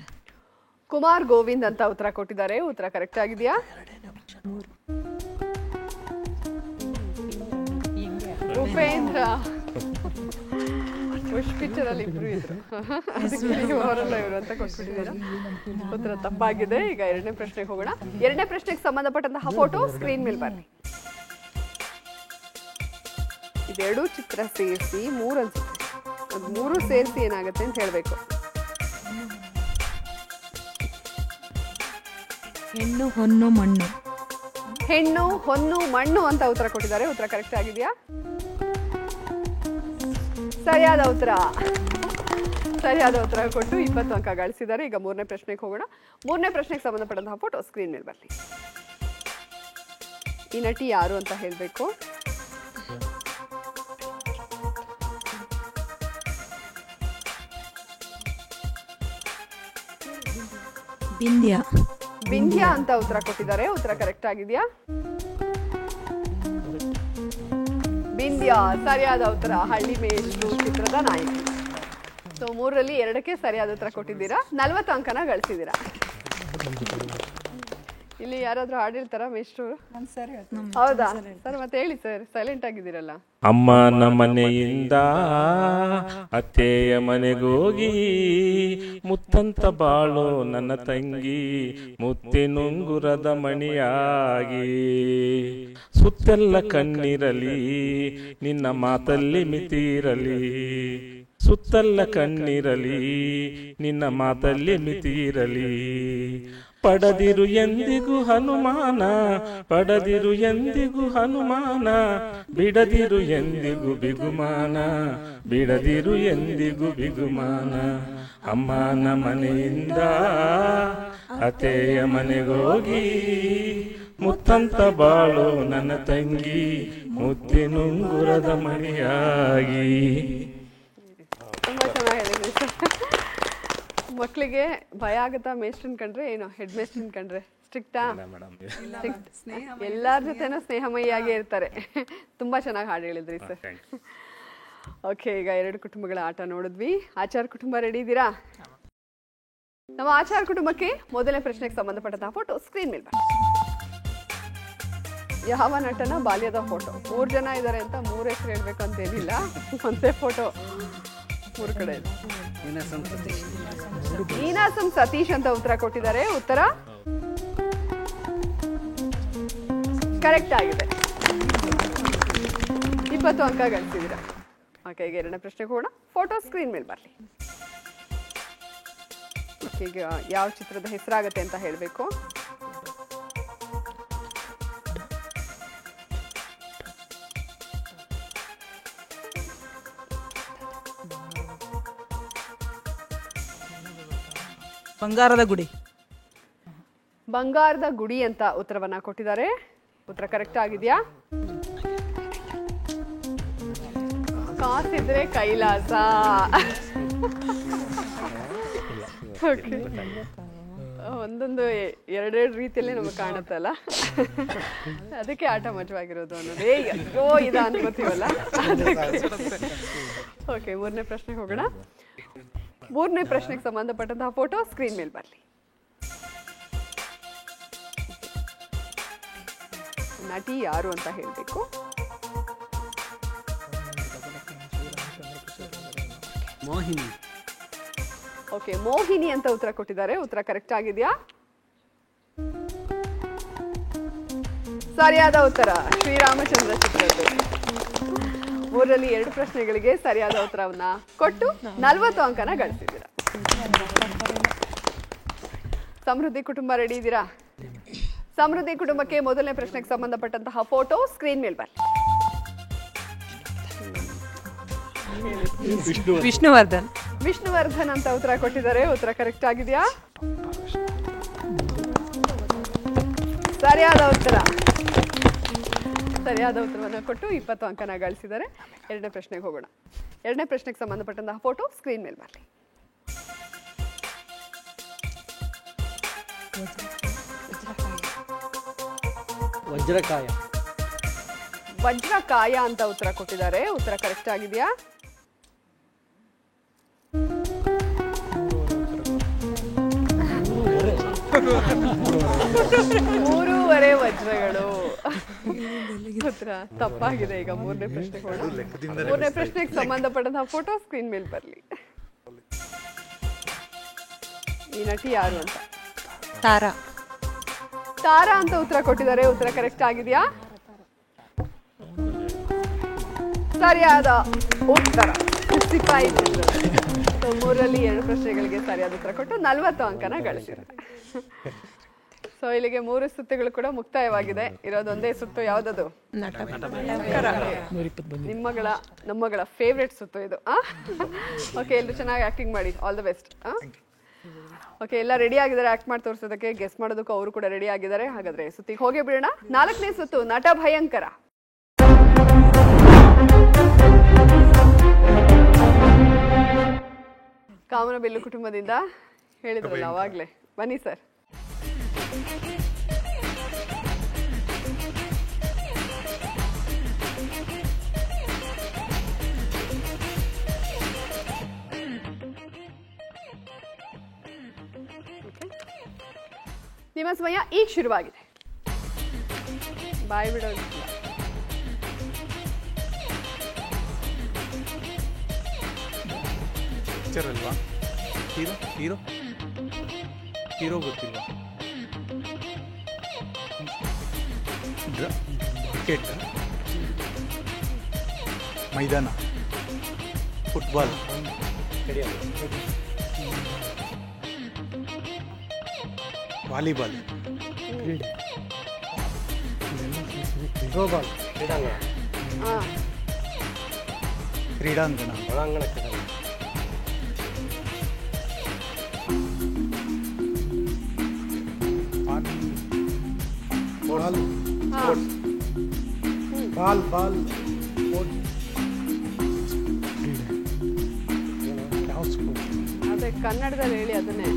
ಕುಮಾರ್ ಗೋವಿಂದ್ ಅಂತ ಉತ್ತರ ಕೊಟ್ಟಿದ್ದಾರೆ. ಉತ್ತರ ಕರೆಕ್ಟ್ ಆಗಿದೆಯಾ? ಉಪೇಂದ್ರ. ಪಿಕ್ಚರ್ ಅಲ್ಲಿ ಇಬ್ರು ಇದ್ರು, ಅವರಲ್ಲ ಇವರು ಅಂತ ಕೊಟ್ಬಿಟ್ಟಿದ್ದೀರಾ. ಉತ್ತರ ತಪ್ಪಾಗಿದೆ. ಈಗ ಎರಡನೇ ಪ್ರಶ್ನೆಗೆ ಹೋಗೋಣ. ಎರಡನೇ ಪ್ರಶ್ನೆಗೆ ಸಂಬಂಧಪಟ್ಟಂತಹ ಫೋಟೋ ಸ್ಕ್ರೀನ್ ಮೇಲೆ ಬರಲಿ. ಇದೆರಡು ಚಿತ್ರ ಸೇರಿಸಿ 3 ಅನ್ಸುತ್ತೆ. ಅದು 3 ಸೇರಿಸಿ ಏನಾಗುತ್ತೆ ಅಂತ ಹೇಳ್ಬೇಕು. ಹೆಣ್ಣು ಹೊನ್ನು ಮಣ್ಣು. ಹೆಣ್ಣು ಹೊನ್ನು ಮಣ್ಣು ಅಂತ ಉತ್ತರ ಕೊಟ್ಟಿದ್ದಾರೆ. ಉತ್ತರ ಕರೆಕ್ಟ್ ಆಗಿದೆಯಾ? ಸರಿಯಾದ ಉತ್ತರ. ಸರಿಯಾದ ಉತ್ತರ ಕೊಟ್ಟು 20 ಅಂಕ ಗಳಿಸಿದ್ದಾರೆ. ಈಗ ಮೂರನೇ ಪ್ರಶ್ನೆಗೆ ಹೋಗೋಣ. ಮೂರನೇ ಪ್ರಶ್ನೆಗೆ ಸಂಬಂಧಪಟ್ಟಂತಹ ಫೋಟೋ ಸ್ಕ್ರೀನ್ ಮೇಲೆ ಬರಲಿ. ಈ ನಟಿ ಯಾರು ಅಂತ ಹೇಳಬೇಕು. ಬಿಂದ್ಯಾ. ಬಿಂದ್ಯಾ ಅಂತ ಉತ್ತರ ಕೊಟ್ಟಿದ್ದಾರೆ. ಉತ್ತರ ಕರೆಕ್ಟ್ ಆಗಿದೆಯಾ? ಬಿಂದ್ಯಾ ಸರಿಯಾದ ಉತ್ತರ. ಹಳ್ಳಿ ಮೇಷ್ಟ್ರು ಚಿತ್ರದ ನಾಯಕಿ. ಸೊ 3ರಲ್ಲಿ 2ಕ್ಕೆ ಸರಿಯಾದ ಉತ್ತರ ಕೊಟ್ಟಿದ್ದೀರಾ. 40 ಅಂಕನ ಗಳಿಸಿದ್ದೀರಾ. ಇಲ್ಲಿ ಯಾರಾದ್ರೂ ಹಾಡಿರ್ತಾರ ಮೇಷ್ಟ್ರು? ಹೌದಾ ಸರ್? ಮತ್ತೆ ಹೇಳಿ ಸರ್, ಸೈಲೆಂಟ್ ಆಗಿದ್ದೀರಲ್ಲ. ಅಮ್ಮನ ಮನೆಯಿಂದ ಅತ್ತೆಯ ಮನೆಗೋಗಿ ಮುತ್ತಂತ ಬಾಳು ನನ್ನ ತಂಗಿ, ಮುತ್ತಿನುಂಗುರದ ಮಣಿಯಾಗಿ, ಸುತ್ತೆಲ್ಲ ಕಣ್ಣಿರಲಿ ನಿನ್ನ ಮಾತಲ್ಲಿ ಮಿತಿರಲಿ, ಸುತ್ತಲ್ಲ ಕಣ್ಣಿರಲಿ ನಿನ್ನ ಮಾತಲ್ಲಿ ಮಿತಿರಲಿ, ಪಡದಿರು ಎಂದಿಗೂ ಹನುಮಾನ, ಪಡದಿರು ಎಂದಿಗೂ ಹನುಮಾನ, ಬಿಡದಿರು ಎಂದಿಗೂ ಬಿಗುಮಾನ, ಬಿಡದಿರು ಎಂದಿಗೂ ಬಿಗುಮಾನ. ಅಮ್ಮನ ಮನೆಯಿಂದ ಅತ್ತೆಯ ಮನೆಗೋಗಿ ಮುತ್ತಂತ ಬಾಳು ನನ್ನ ತಂಗಿ, ಮುತ್ತಿನುಂಗುರದ ಮಣಿಯಾಗಿ. ತುಂಬಾ ಚೆನ್ನಾಗಿ ಹೇಳಿದ್ರಿ ಸರ್. ಮಕ್ಕಳಿಗೆ ಭಯ ಆಗುತ್ತಾ ಮೇಸ್ಟ್ರನ್ ಕಂಡ್ರೆ? ಏನು ಹೆಡ್ ಮೇಸ್ಟ್ರನ್ ಕಂಡ್ರೆ ಸ್ಟ್ರಿಕ್ಟಾ? ಎಲ್ಲಾರ ಜೊತೆನೂ ಸ್ನೇಹಮಯಿಯಾಗಿ ಇರ್ತಾರೆ. ತುಂಬಾ ಚೆನ್ನಾಗಿ ಹಾಡು ಹೇಳಿದ್ರಿ ಸರ್. ಓಕೆ, ಈಗ 2 ಕುಟುಂಬಗಳ ಆಟ ನೋಡಿದ್ವಿ. ಆಚಾರ್ ಕುಟುಂಬ ರೆಡಿ ಇದ್ದೀರಾ? ನಮ್ಮ ಆಚಾರ್ ಕುಟುಂಬಕ್ಕೆ ಮೊದಲನೇ ಪ್ರಶ್ನೆಗೆ ಸಂಬಂಧಪಟ್ಟಂತಹ ಫೋಟೋ ಸ್ಕ್ರೀನ್ ಮೇಲೆ ಬನ್ನಿ. ಯಾವ ನಟನ ಬಾಲ್ಯದ ಫೋಟೋ? 3 ಜನ ಇದ್ದಾರೆ ಅಂತ 3 ಹೆಸರು ಹೇಳ್ಬೇಕಂತೇನಿಲ್ಲ, ಒಂದೇ ಫೋಟೋ 3 ಕಡೆ ಇದೆ. ನೀನಾಸಂ ಸತೀಶ್ ಅಂತ ಉತ್ತರ ಕೊಟ್ಟಿದ್ದಾರೆ. ಉತ್ತರ ಕರೆಕ್ಟ್ ಆಗಿದೆ. 20 ಅಂಕ ಗಳಿಸಿದ್ದೀರಾ. ಓಕೆ, ಈಗ ಎರಡನೇ ಪ್ರಶ್ನೆಗೆ ಹೋಗೋಣ. ಫೋಟೋ ಸ್ಕ್ರೀನ್ ಮೇಲೆ ಬರಲಿ. ಈಗ ಯಾವ ಚಿತ್ರದ ಹೆಸರಾಗತ್ತೆ ಅಂತ ಹೇಳಬೇಕು. ಬಂಗಾರದ ಗುಡಿ. ಬಂಗಾರದ ಗುಡಿ ಅಂತ ಉತ್ತರವನ್ನ ಕೊಟ್ಟಿದ್ದಾರೆ. ಉತ್ತರ ಕರೆಕ್ಟ್ ಆಗಿದೆಯಾ? ಕಾಸಿದ್ರೆ ಕೈಲಾಸ. Okay. ಒಂದೊಂದು ಎರಡೆರಡು ರೀತಿಯಲ್ಲೇ ನಮಗೆ ಕಾಣುತ್ತಲ್ಲ, ಅದಕ್ಕೆ ಆಟ ಮಜವಾಗಿರೋದು ಅನ್ನೋದೇ ಇದ ಅನ್ಕೋತೀವಲ್ಲ. ಓಕೆ, 3ನೇ ಪ್ರಶ್ನೆಗೆ ಹೋಗೋಣ. 3ನೇ ಪ್ರಶ್ನೆಗೆ ಸಂಬಂಧಪಟ್ಟಂತಹ ಫೋಟೋ ಸ್ಕ್ರೀನ್ ಮೇಲೆ ಬರಲಿ. ನಟಿ ಯಾರು ಅಂತ ಹೇಳಬೇಕು. ಮೋಹಿನಿ. ಓಕೆ, ಮೋಹಿನಿ ಅಂತ ಉತ್ತರ ಕೊಟ್ಟಿದ್ದಾರೆ. ಉತ್ತರ ಕರೆಕ್ಟ್ ಆಗಿದೆಯಾ? ಸರಿಯಾದ ಉತ್ತರ ಶ್ರೀರಾಮಚಂದ್ರ ಚಿತ್ರದ್ದು. 3ರಲ್ಲಿ 2 ಪ್ರಶ್ನೆಗಳಿಗೆ ಸರಿಯಾದ ಉತ್ತರವನ್ನ ಕೊಟ್ಟು 40 ಅಂಕನ ಗಳಿಸಿದ್ದೀರಾ. ಸಮೃದ್ಧಿ ಕುಟುಂಬ ರೆಡಿ ಇದ್ದೀರಾ? ಸಮೃದ್ಧಿ ಕುಟುಂಬಕ್ಕೆ ಮೊದಲನೇ ಪ್ರಶ್ನೆಗೆ ಸಂಬಂಧಪಟ್ಟಂತಹ ಫೋಟೋ ಸ್ಕ್ರೀನ್ ಮೇಲೆ ಬರಲಿ. ವಿಷ್ಣುವರ್ಧನ್. ವಿಷ್ಣುವರ್ಧನ್ ಅಂತ ಉತ್ತರ ಕೊಟ್ಟಿದ್ದಾರೆ. ಉತ್ತರ ಕರೆಕ್ಟ್ ಆಗಿದೆಯಾ? ಸರಿಯಾದ ಉತ್ತರ. ಸರಿಯಾದ ಉತ್ತರವನ್ನು ಕೊಟ್ಟು 20 ಅಂಕನ ಗಳಿಸಿದ್ದಾರೆ. 2ನೇ ಪ್ರಶ್ನೆಗೆ ಹೋಗೋಣ. 2ನೇ ಪ್ರಶ್ನೆಗೆ ಸಂಬಂಧಪಟ್ಟಂತಹ ಫೋಟೋ ಸ್ಕ್ರೀನ್ ಮೇಲೆ ಬರಲಿ. ವಜ್ರಕಾಯ. ವಜ್ರಕಾಯ ಅಂತ ಉತ್ತರ ಕೊಟ್ಟಿದ್ದಾರೆ. ಉತ್ತರ ಕರೆಕ್ಟ್ ಆಗಿದೆಯಾ? ಮೂರೂವರೆ ವಜ್ರಗಳು. ಉತ್ತರ ತಪ್ಪಾಗಿದೆ. ಈಗ 3ನೇ ಪ್ರಶ್ನೆಗೆ ಹೋಗೋಣ. 3ನೇ ಪ್ರಶ್ನೆಗೆ ಸಂಬಂಧಪಟ್ಟಂತಹ ಫೋಟೋ ಸ್ಕ್ರೀನ್ ಮೇಲೆ ಬರಲಿ. ಈ ನಟಿ ಯಾರು ಅಂತ? ತಾರಾ. ತಾರಾ ಅಂತ ಉತ್ತರ ಕೊಟ್ಟಿದ್ದಾರೆ. ಉತ್ತರ ಕರೆಕ್ಟ್ ಆಗಿದೆಯಾ? ಸರಿಯಾದ ಉತ್ತರ 55. 3ರಲ್ಲಿ 2 ಪ್ರಶ್ನೆಗಳಿಗೆ ಸರಿಯಾದ ಉತ್ತರ ಕೊಟ್ಟು 40 ಅಂಕನ ಗಳಿಸಿದ್ದಾರೆ. ಸೊ ಇಲ್ಲಿಗೆ 3 ಸುತ್ತುಗಳು ಕೂಡ ಮುಕ್ತಾಯವಾಗಿದೆ. ಇರೋದೊಂದೇ ಸುತ್ತು. ಯಾವ್ದದು? ನಮ್ಮಗಳ ಫೇವ್ರೆಟ್ ಸುತ್ತು ಇದು. ಓಕೆ, ಎಲ್ಲರೂ ಚೆನ್ನಾಗಿ ಆಕ್ಟಿಂಗ್ ಮಾಡಿ. All the best. ಓಕೆ, ಎಲ್ಲ ರೆಡಿ ಆಗಿದ್ದಾರೆ ಆಕ್ಟ್ ಮಾಡಿ ತೋರಿಸೋದಕ್ಕೆ. ಗೆಸ್ ಮಾಡೋದಕ್ಕೂ ಅವರು ಕೂಡ ರೆಡಿ ಆಗಿದ್ದಾರೆ. ಹಾಗಾದ್ರೆ ಸುತ್ತಿಗೆ ಹೋಗೇ ಬಿಡೋಣ. 4ನೇ ಸುತ್ತು ನಟ ಭಯಂಕರ. ಕಾಮನಬಿಲ್ಲು ಕುಟುಂಬದಿಂದ ಹೇಳಿದ್ರಲ್ಲ ಅವಾಗ್ಲೇ. ಬನ್ನಿ ಸರ್. ನಿಮ್ಮ ಸಮಯ ಈಗ ಶುರುವಾಗಿದೆ. ಬಾಯ್ ಬಿಡೋದು ಅಲ್ವಾ? ಹೀರೋ ಹೀರೋ ಹೀರೋ ಗೊತ್ತಿಲ್ವಾ? ಕ್ರಿಕೆಟ್, ಮೈದಾನ, ಫುಟ್ಬಾಲ್, ವಾಲಿಬಾಲ್, ಥ್ರೋಬಾಲ್, ಕ್ರೀಡಾಂಗಣ, ಒಳಾಂಗಣ ಕ್ರೀಡಾಂಗಣ, ಬಾಲ್ ಬಾಲ್ ಅದೇ ಕನ್ನಡದಲ್ಲಿ ಹೇಳಿ ಅದನ್ನೇ.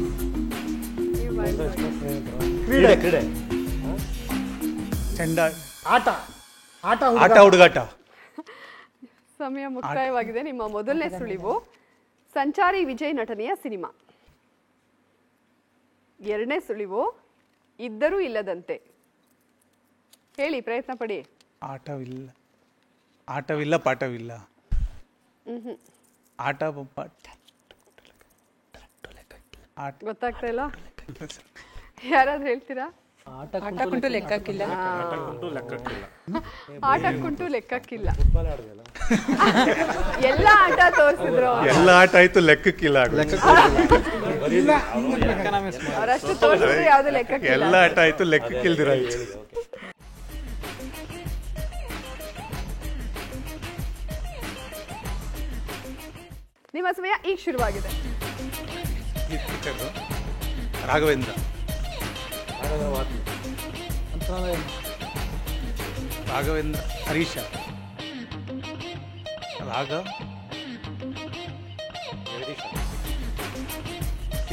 ಕ್ರೀಡೆ ಕ್ರೀಡೆ ಚೆಂಡ, ಆಟ ಆಟ ಆಟ ಹುಡುಗಾಟ. ಸಮಯ ಮುಕ್ತಾಯವಾಗಿದೆ. ನಿಮ್ಮ ಮೊದಲನೇ ಸುಳಿವು ಸಂಚಾರಿ ವಿಜಯ್ ನಟನೆಯ ಸಿನಿಮಾ. 2ನೇ ಸುಳಿವು ಇದ್ದರೂ ಇಲ್ಲದಂತೆ. ಹೇಳಿ, ಪ್ರಯತ್ನ ಪಡಿ. ಆಟವಿಲ್ಲ ಪಾಠವಿಲ್ಲ. ಆಟ ಗೊತ್ತಾಗ್ತಾ ಇಲ್ಲ. ಯಾರಾದ್ರೂ ಹೇಳ್ತೀರಾ? ಆಟಕ್ಕುಂಟು ಲೆಕ್ಕಕ್ಕಿಲ್ಲ. ಆಟಕ್ಕುಂಟು ಲೆಕ್ಕಕ್ಕಿಲ್ಲ. ಎಲ್ಲ ಆಟ ತೋರಿಸಿದ್ರು. ಎಲ್ಲ ಆಟ ಆಯ್ತು, ಲೆಕ್ಕಕ್ಕಿಲ್ಲ. ಅವರಷ್ಟು ತೋರಿಸಿದ್ರು ಯಾವ್ದು ಲೆಕ್ಕಕ್ಕಿಲ್ಲ. ಎಲ್ಲ ಆಟ ಆಯ್ತು, ಲೆಕ್ಕಕ್ಕಿಲ್ದಿರ. ನಿಮ್ಮ ಸಮಯ ಈಗ ಶುರುವಾಗಿದೆ. ರಾಘವೇಂದ್ರ, ರಾಘವೇಂದ್ರ, ಹರೀಶ,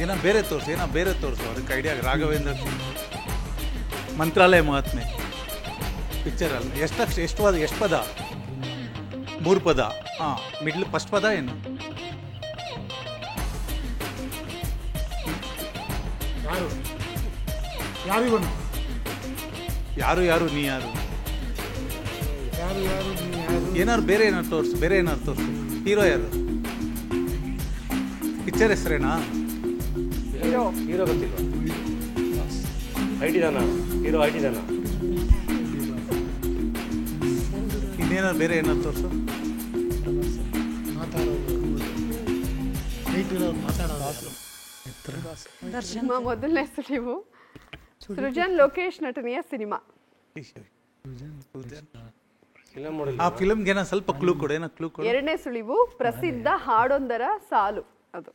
ಏನೋ ಬೇರೆ ತೋರಿಸು ಅದಕ್ಕೆ ಐಡಿಯಾ. ರಾಘವೇಂದ್ರ, ಮಂತ್ರಾಲಯ ಮಹಾತ್ಮೆ ಪಿಕ್ಚರ್ ಅಲ್ಲ. ಎಷ್ಟು ಪದ? 3 ಪದ. ಮಿಡ್ಲ್ ಫಸ್ಟ್ ಪದ ಏನು? ಯಾರು ಯಾರು ನೀ ಯಾರು? ಏನಾರು ಬೇರೆ ಏನಾರು ತೋರಿಸು. ಹೀರೋ ಯಾರು? ಪಿಕ್ಚರ್ ಹೆಸರೇನಾ? ಹೀರೋ ಗೊತ್ತಿಲ್ವಾ? ಐಟಿದಾನ ಹೀರೋ, ಐಟಿದಾನ. ಇನ್ನೇನಾರು ಬೇರೆ ಏನಾರು ತೋರಿಸು. ನಿಮ್ಮ ಮೊದಲನೇ ಸುಳಿವು ಸೃಜನ್ ಲೋಕೇಶ್ ನಟನೆಯ ಸಿನಿಮಾ. ಆ ಫಿಲ್ಮ್ಗೆ ಏನೋ ಸ್ವಲ್ಪ ಕ್ಲೂ ಕೊಡು. ಎರಡನೇ ಸುಳಿವು ಪ್ರಸಿದ್ಧ ಹಾಡೊಂದರ ಸಾಲು. ಅದು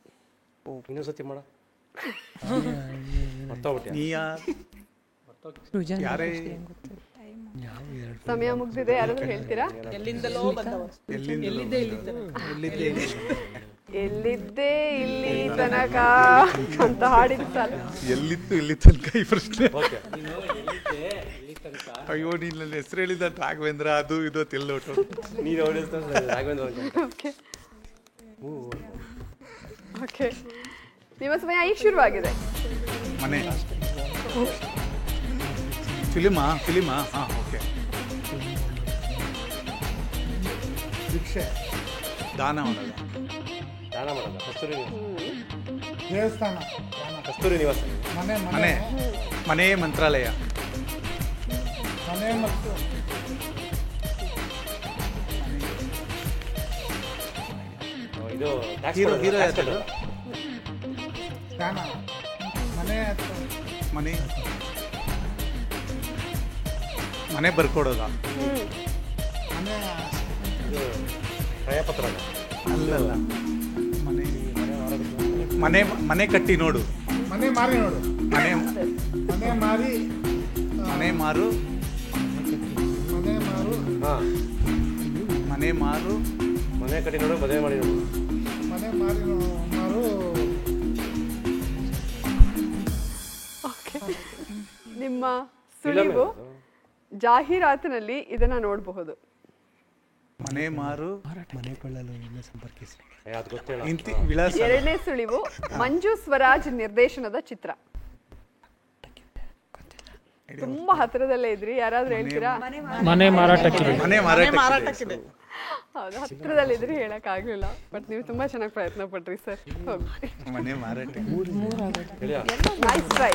ಇನ್ನೊಂದ್ಸತಿ ಮಾಡ. ಸಮಯ ಮುಗ್ದಿದೆ. ಯಾರಾದ್ರೂ ಹೇಳ್ತೀರಾ? ಎಲ್ಲಿದ್ದೆ ಇಲ್ಲಿ ತನಕ ಅಂತ ಹಾಡಿದ ಸಾಲು. ಎಲ್ಲಿತ್ತು ಇಲ್ಲಿ ತನಕ ಈ ಪ್ರಶ್ನೆ. ಅಯ್ಯೋ, ನೀನ್ ನನ್ನ ಹೆಸರು ಹೇಳಿದ ರಾಘವೇಂದ್ರ, ಅದು ಇದು ತಿಲ್ಲೋಟು. ಓಕೆ, ನಿಮ್ಮ ಸಮಯ ಈಗ ಶುರುವಾಗಿದೆ. ಮನೆ ಫಿಲಿಮಾ? ಓಕೆ. ದಾನ ಮಾಡಲ್ಲ. ದೇವಸ್ಥಾನ, ಕಸ್ತೂರಿ ನಿವಾಸ, ಮನೆ, ಮಂತ್ರಾಲಯ, ಮನೆ ಮತ್ತು ಇದು ಹೀರೋ ಸ್ಥಾನ, ಮನೆ ಬರ್ಕೊಡೋದ? ಕ್ರಯಪತ್ರ ಅಲ್ಲಲ್ಲ. ಮನೆ ಕಟ್ಟಿ ನೋಡು. ಮನೆ ಮಾರಿ ನೋಡು. ಮನೆ ಮಾರು. ಮನೆ ಕಟ್ಟಿ ನೋಡು, ಮದುವೆ ಮಾಡಿ ನೋಡು. ಮನೆ ಮಾರು. ನಿಮ್ಮ ಸುಳಿವು ಜಾಹೀರಾತಿನಲ್ಲಿ ಇದನ್ನ ನೋಡಬಹುದು. ಮನೆ ಮಾರು, ಮನೆ ಕೊಳ್ಳಲು ಸಂಪರ್ಕಿಸಿ. ವಿಳಾಸ. ಎರಡನೇ ಸುಳಿವು ಮಂಜು ಸ್ವರಾಜ್ ನಿರ್ದೇಶನದ ಚಿತ್ರ. ತುಂಬಾ ಹತ್ತಿರದಲ್ಲೇ ಇದ್ರಿ. ಯಾರಾದ್ರೂ ಹೇಳ್ತೀರಾ? ಮನೆ ಮಾರಾಟಕ್ಕಿದೆ. ಹೌದು, ಹತ್ತಿರದಲ್ಲಿದ್ರಿ, ಹೇಳಕ್ ಆಗ್ಲಿಲ್ಲ. ಬಟ್ ನೀವು ತುಂಬಾ ಚೆನ್ನಾಗಿ ಪ್ರಯತ್ನ ಪಟ್ರಿ ಸರ್. ಮನೆ ಮಾರಾಟ. Nice try.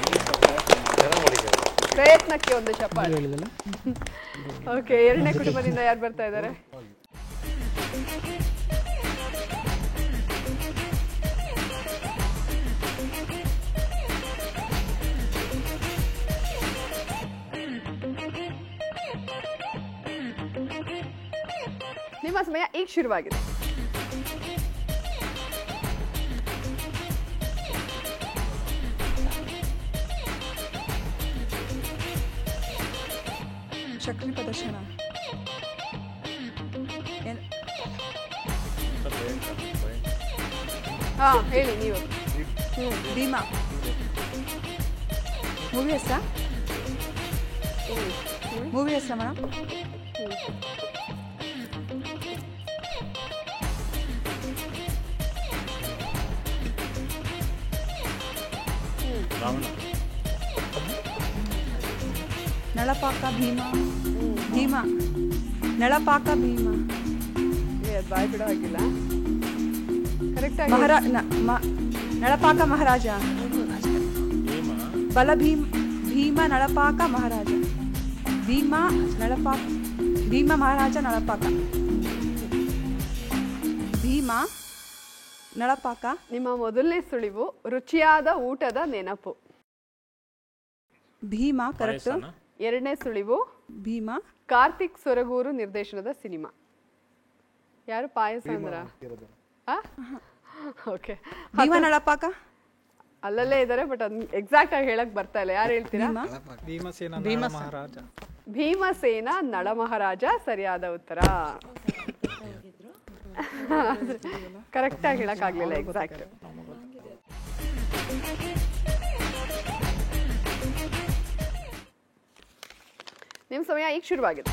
ಪ್ರಯತ್ನಕ್ಕೆ ಒಂದು ಚಪ್ಪಾಳೆ. ಓಕೆ, ಎರಡನೇ ಕುಟುಂಬದಿಂದ ಯಾರು ಬರ್ತಾ ಇದ್ದಾರೆ? ನಿಮ್ಮ ಸಮಯ ಈಗ ಶುರುವಾಗಿದೆ. ಶಕ್ತಿ ಪ್ರದರ್ಶನ. ಹಾ, ಹೇಳಿ ನೀವು. ಭೀಮಾ ಮೂವಿ ಹೆಸರಾ? ಮೂವಿ ಹೆಸರಾ ಮೇಡಮ್? ನಳಪಾಕ ಭೀಮ ಭೀಮ ನಳಪಾಕ ಭೀಮ ಬಾಯ್ ಬಿಡೋ ಆಗಿಲ್ಲ. ಕರೆಕ್ಟ್ ಆಗಿ ನಳಪಾಕ ಮಹಾರಾಜ ಬಲ ಭೀಮ ನಳಪಾಕ ಮಹಾರಾಜ ಭೀಮ ಮಹಾರಾಜ ನಳಪಾಕ ಭೀಮ ನಳಪಾಕ. ನಿಮ್ಮ ಮೊದಲನೇ ಸುಳಿವು ರುಚಿಯಾದ ಊಟದ ನೆನಪು. ಭೀಮ ಕರೆಕ್ಟ್. ಎರಡನೇ ಸುಳಿವು ಭೀಮ ಕಾರ್ತಿಕ್ ಸೊರಗೂರು ನಿರ್ದೇಶನದ ಸಿನಿಮಾ. ಯಾರು ಪಾಯಸ ಅಂದ್ರ? ಓಕೆ, ಭೀಮ ನಳಪಾಕ ಅಲ್ಲಲ್ಲೇ ಇದ್ದಾರೆ, ಬಟ್ ಅದ್ ಎಕ್ಸಾಕ್ಟ್ ಆಗಿ ಹೇಳಕ್ ಬರ್ತಾ ಇಲ್ಲ. ಯಾರು ಹೇಳ್ತೀರಾ? ಭೀಮಸೇನ ನಳಮಹಾರಾಜ ಸರಿಯಾದ ಉತ್ತರ. ಕರೆಕ್ಟ್ ಆಗಿ ಹೇಳಕ್ ಆಗ್ಲಿಲ್ಲ ಎಕ್ಸಾಕ್ಟ್. ನಿಮ್ ಸಮಯ ಈಗ ಶುರುವಾಗಿದೆ.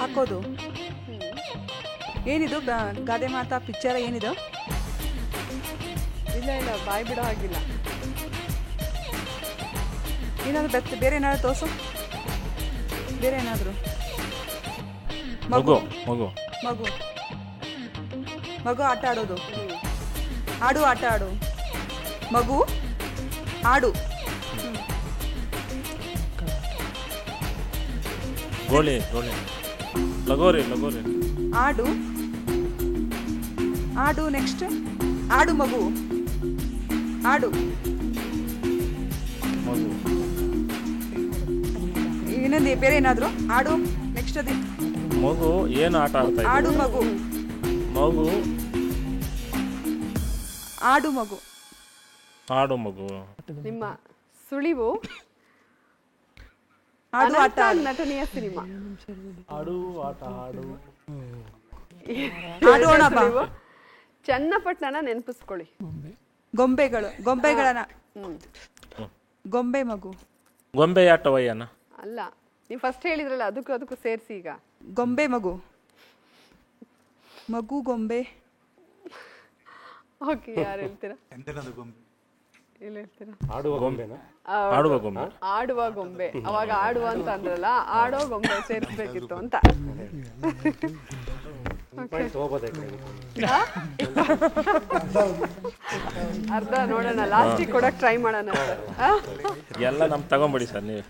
ಹಾಕೋದು ಏನಿದು? ಗಾದೆ ಮಾತಾ ಪಿಕ್ಚರ್ ಏನಿದು? ಇಲ್ಲ ಬಾಯ್ ಬಿಡೋ ಆಗಿಲ್ಲ. ಏನಾದ್ರು ಬೇರೆ ಏನಾದ್ರು ತೋರ್ಸು. ಬೇರೆ ಏನಾದ್ರು. ಮಗು ಮಗು ಮಗು ಮಗು ಆಟ ಆಡೋದು. ಆಡು ಆಟ ಆಡು. ಮಗು ಆಡು. ಗೋಳಿ ಗೋಳಿ ಲಗೋರಿ ಲಗೋರಿ. ಆಡು ಆಡು. ನೆಕ್ಸ್ಟ್ ಆಡು ಮಗು. ಆಡು ಮಗು. ಇನ್ನೊಂದು ಬೇರೆ ಏನಾದ್ರು? ಆಡು. ನೆಕ್ಸ್ಟ್ ಅದೇ ಮಗು ಏನು ಆಟ ಆಡ್ತಾ ಇದೆ? ಆಡು ಮಗು. ಮಗು ಆಡು ಮಗು. ಆಡು ಮಗು. ನಿಮ್ಮ ಸುಳಿವು ಆಡು ಆಟ ನಟನೆಯ ಸಿನಿಮಾ. ಆಡು ಆಟ ಆಡು. ಆಡೋಣ ಬಾ. ಚನ್ನಪಟ್ಟಣ ನೆನಪಿಸ್ಕೊಳ್ಳಿ. ಗೊಂಬೆಗಳನ್ನ. ಗೊಂಬೆ ಮಗು. ಗೊಂಬೆ ಆಟವಯ್ಯನ ಅಲ್ಲ, ನೀವು ಫಸ್ಟ್ ಹೇಳಿದ್ರಲ್ಲ, ಅದಕ್ಕೂ ಸೇರಿಸಿ ಈಗ. ಗೊಂಬೆ ಮಗು. ಮಗು ಗೊಂಬೆ. ಓಕೆ, ಯಾರು ಹೇಳ್ತೀರಾ? ಇಲ್ಲ ಹೇಳ್ತೀರಾ? ಆಡುವ ಗೊಂಬೆನಾ? ಆಡುವ ಗೊಂಬೆ. ಆಡುವ ಗೊಂಬೆ. ಅವಾಗ ಆಡುವ ಅಂತ ಅಂದ್ರಲ್ಲ, ಆಡೋ ಗೊಂಬೆ ಸೇರಿಸ್ಬೇಕಿತ್ತು ಅಂತ. ಅರ್ಧ ನೋಡೋಣ, ಲಾಸ್ಟಿಗೆ ಕೊಡಕ್ ಟ್ರೈ ಮಾಡೋಣ ಸರ್. ಎಲ್ಲ ನಮ್ ತಗೊಂಬಿಡಿ ಸರ್ ನೀವು.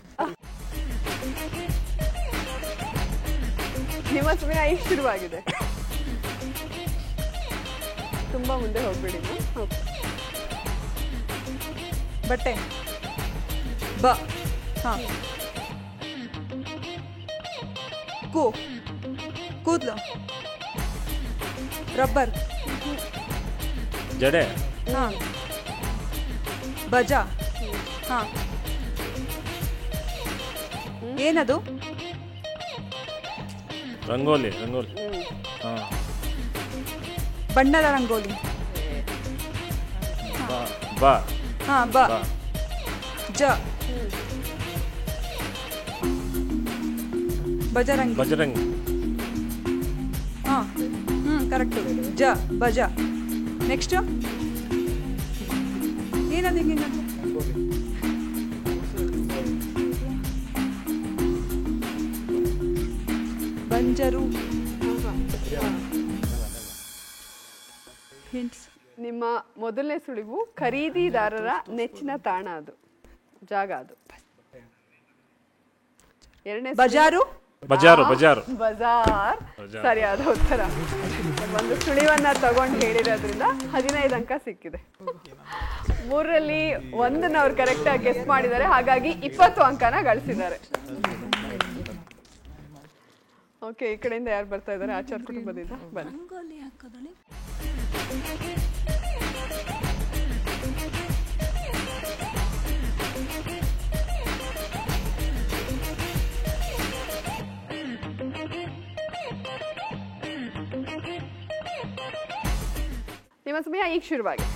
ನಿಮ್ಮ ಸಮಯ ಈಗ ಶುರುವಾಗಿದೆ. ತುಂಬಾ ಮುಂದೆ ಹೋಗ್ಬೇಡಿ. ಬಟ್ಟೆ. ಬ. ಕೂದ್ಲು. ರಬ್ಬರ್. ಜಡೆ. ಬಜ. ಏನದು? ರಂಗೋಲಿ ರಂಗೋಲಿ. ಬಣ್ಣದ ರಂಗೋಲಿ. ಬಾ. ಬ. ಜ. ಬಜರಂಗಿ. ಬಜರಂಗಿ. ಕರೆಕ್ಟ್. ಜ ಬಜ. ನೆಕ್ಸ್ಟ್ ಏನದು? ಹಿಂಗೆ ಬಂಜರು. ಹಿಂಟ್ಸ್. ನಿಮ್ಮ ಮೊದಲನೇ ಸುಳಿವು ಖರೀದಿದಾರರ ನೆಚ್ಚಿನ ತಾಣ, ಅದು ಜಾಗ, ಅದು. ಎರಡನೇ ಬಜಾರು. ಬಜಾರು ಬಜಾರ್. ಬಜಾರ್ ಸರಿಯಾದ ಉತ್ತರ. ಒಂದು ಸುಳಿವನ್ನ ತಗೊಂಡು ಹೇಳಿರೋದ್ರಿಂದ 15 ಅಂಕ ಸಿಕ್ಕಿದೆ. 3ರಲ್ಲಿ 1 ಅವ್ರು ಕರೆಕ್ಟ್ ಆಗಿ ಗೆಸ್ ಮಾಡಿದ್ದಾರೆ, ಹಾಗಾಗಿ 20 ಅಂಕನ ಗಳಿಸಿದ್ದಾರೆ. ಓಕೆ, ಈ ಕಡೆಯಿಂದ ಯಾರು ಬರ್ತಾ ಇದ್ದಾರೆ? ಆಚಾರ್ ಕುಟುಂಬದಿಂದ ಬನ್ನಿ. ನಿಮ್ಮ ಸಮಯ ಈಗ ಶುರುವಾಗಿದೆ.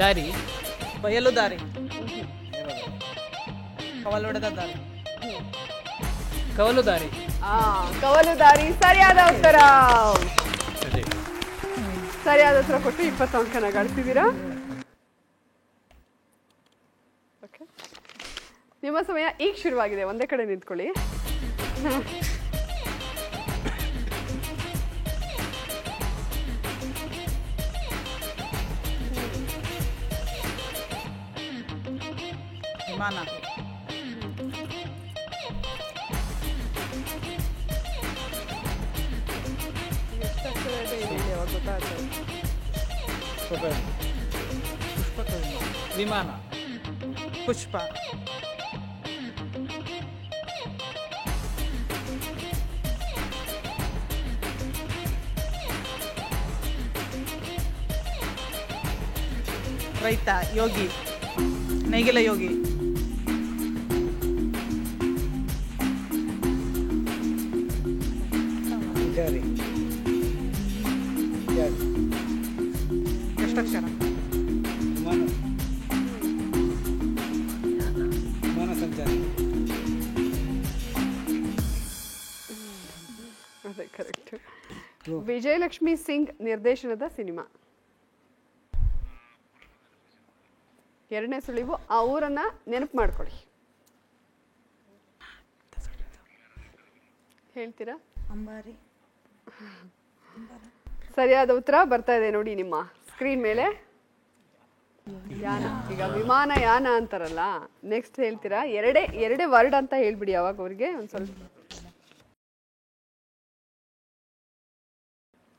ದಾರಿ. ಬಯಲು ದಾರಿ. ಕವಲೊಡೆದ ದಾರಿ. ಕವಲು ದಾರಿ. ಕವಲುದಾರಿ ಸರಿಯಾದ ಉತ್ತರ. ಸರಿಯಾದ ಉತ್ತರ ಕೊಟ್ಟು 20 ಅಂಕನ ಗಳಿಸಿದ್ದೀರಾ. ನಿಮ್ಮ ಸಮಯ ಈಗ ಶುರುವಾಗಿದೆ. ಒಂದೇ ಕಡೆ ನಿಂತ್ಕೊಳ್ಳಿ. ವಿಮಾನ. ವಿಮಾನ. ಪುಷ್ಪ. ರೈತ. ಯೋಗಿ. ನೇಗಿಲ ಯೋಗಿ. ಪೂಜಾರಿ. ಎಷ್ಟಕ್ಷರ? ವಿಮಾನ ಸಂಚಾರಿ. ಅದೇ ಕರೆಕ್ಟ್. ವಿಜಯಲಕ್ಷ್ಮಿ ಸಿಂಗ್ ನಿರ್ದೇಶನದ ಸಿನಿಮಾ. ಎರಡನೇ ಸುಳಿವು, ಆ ಊರನ್ನ ನೆನಪು ಮಾಡ್ಕೊಳ್ಳಿ. ಹೇಳ್ತೀರಾ? ಅಂಬಾರಿ. ಸರಿಯಾದ ಉತ್ತರ ಬರ್ತಾ ಇದೆ ನೋಡಿ ನಿಮ್ಮ ಸ್ಕ್ರೀನ್ ಮೇಲೆ. ಯಾನ. ಈಗ ವಿಮಾನ ಯಾನ ಅಂತಾರಲ್ಲ, ನೆಕ್ಸ್ಟ್ ಹೇಳ್ತೀರಾ? ಎರಡೇ ವರ್ಡ್ ಅಂತ ಹೇಳ್ಬಿಡಿ ಅವಾಗ ಅವ್ರಿಗೆ ಒಂದ್ ಸ್ವಲ್ಪ.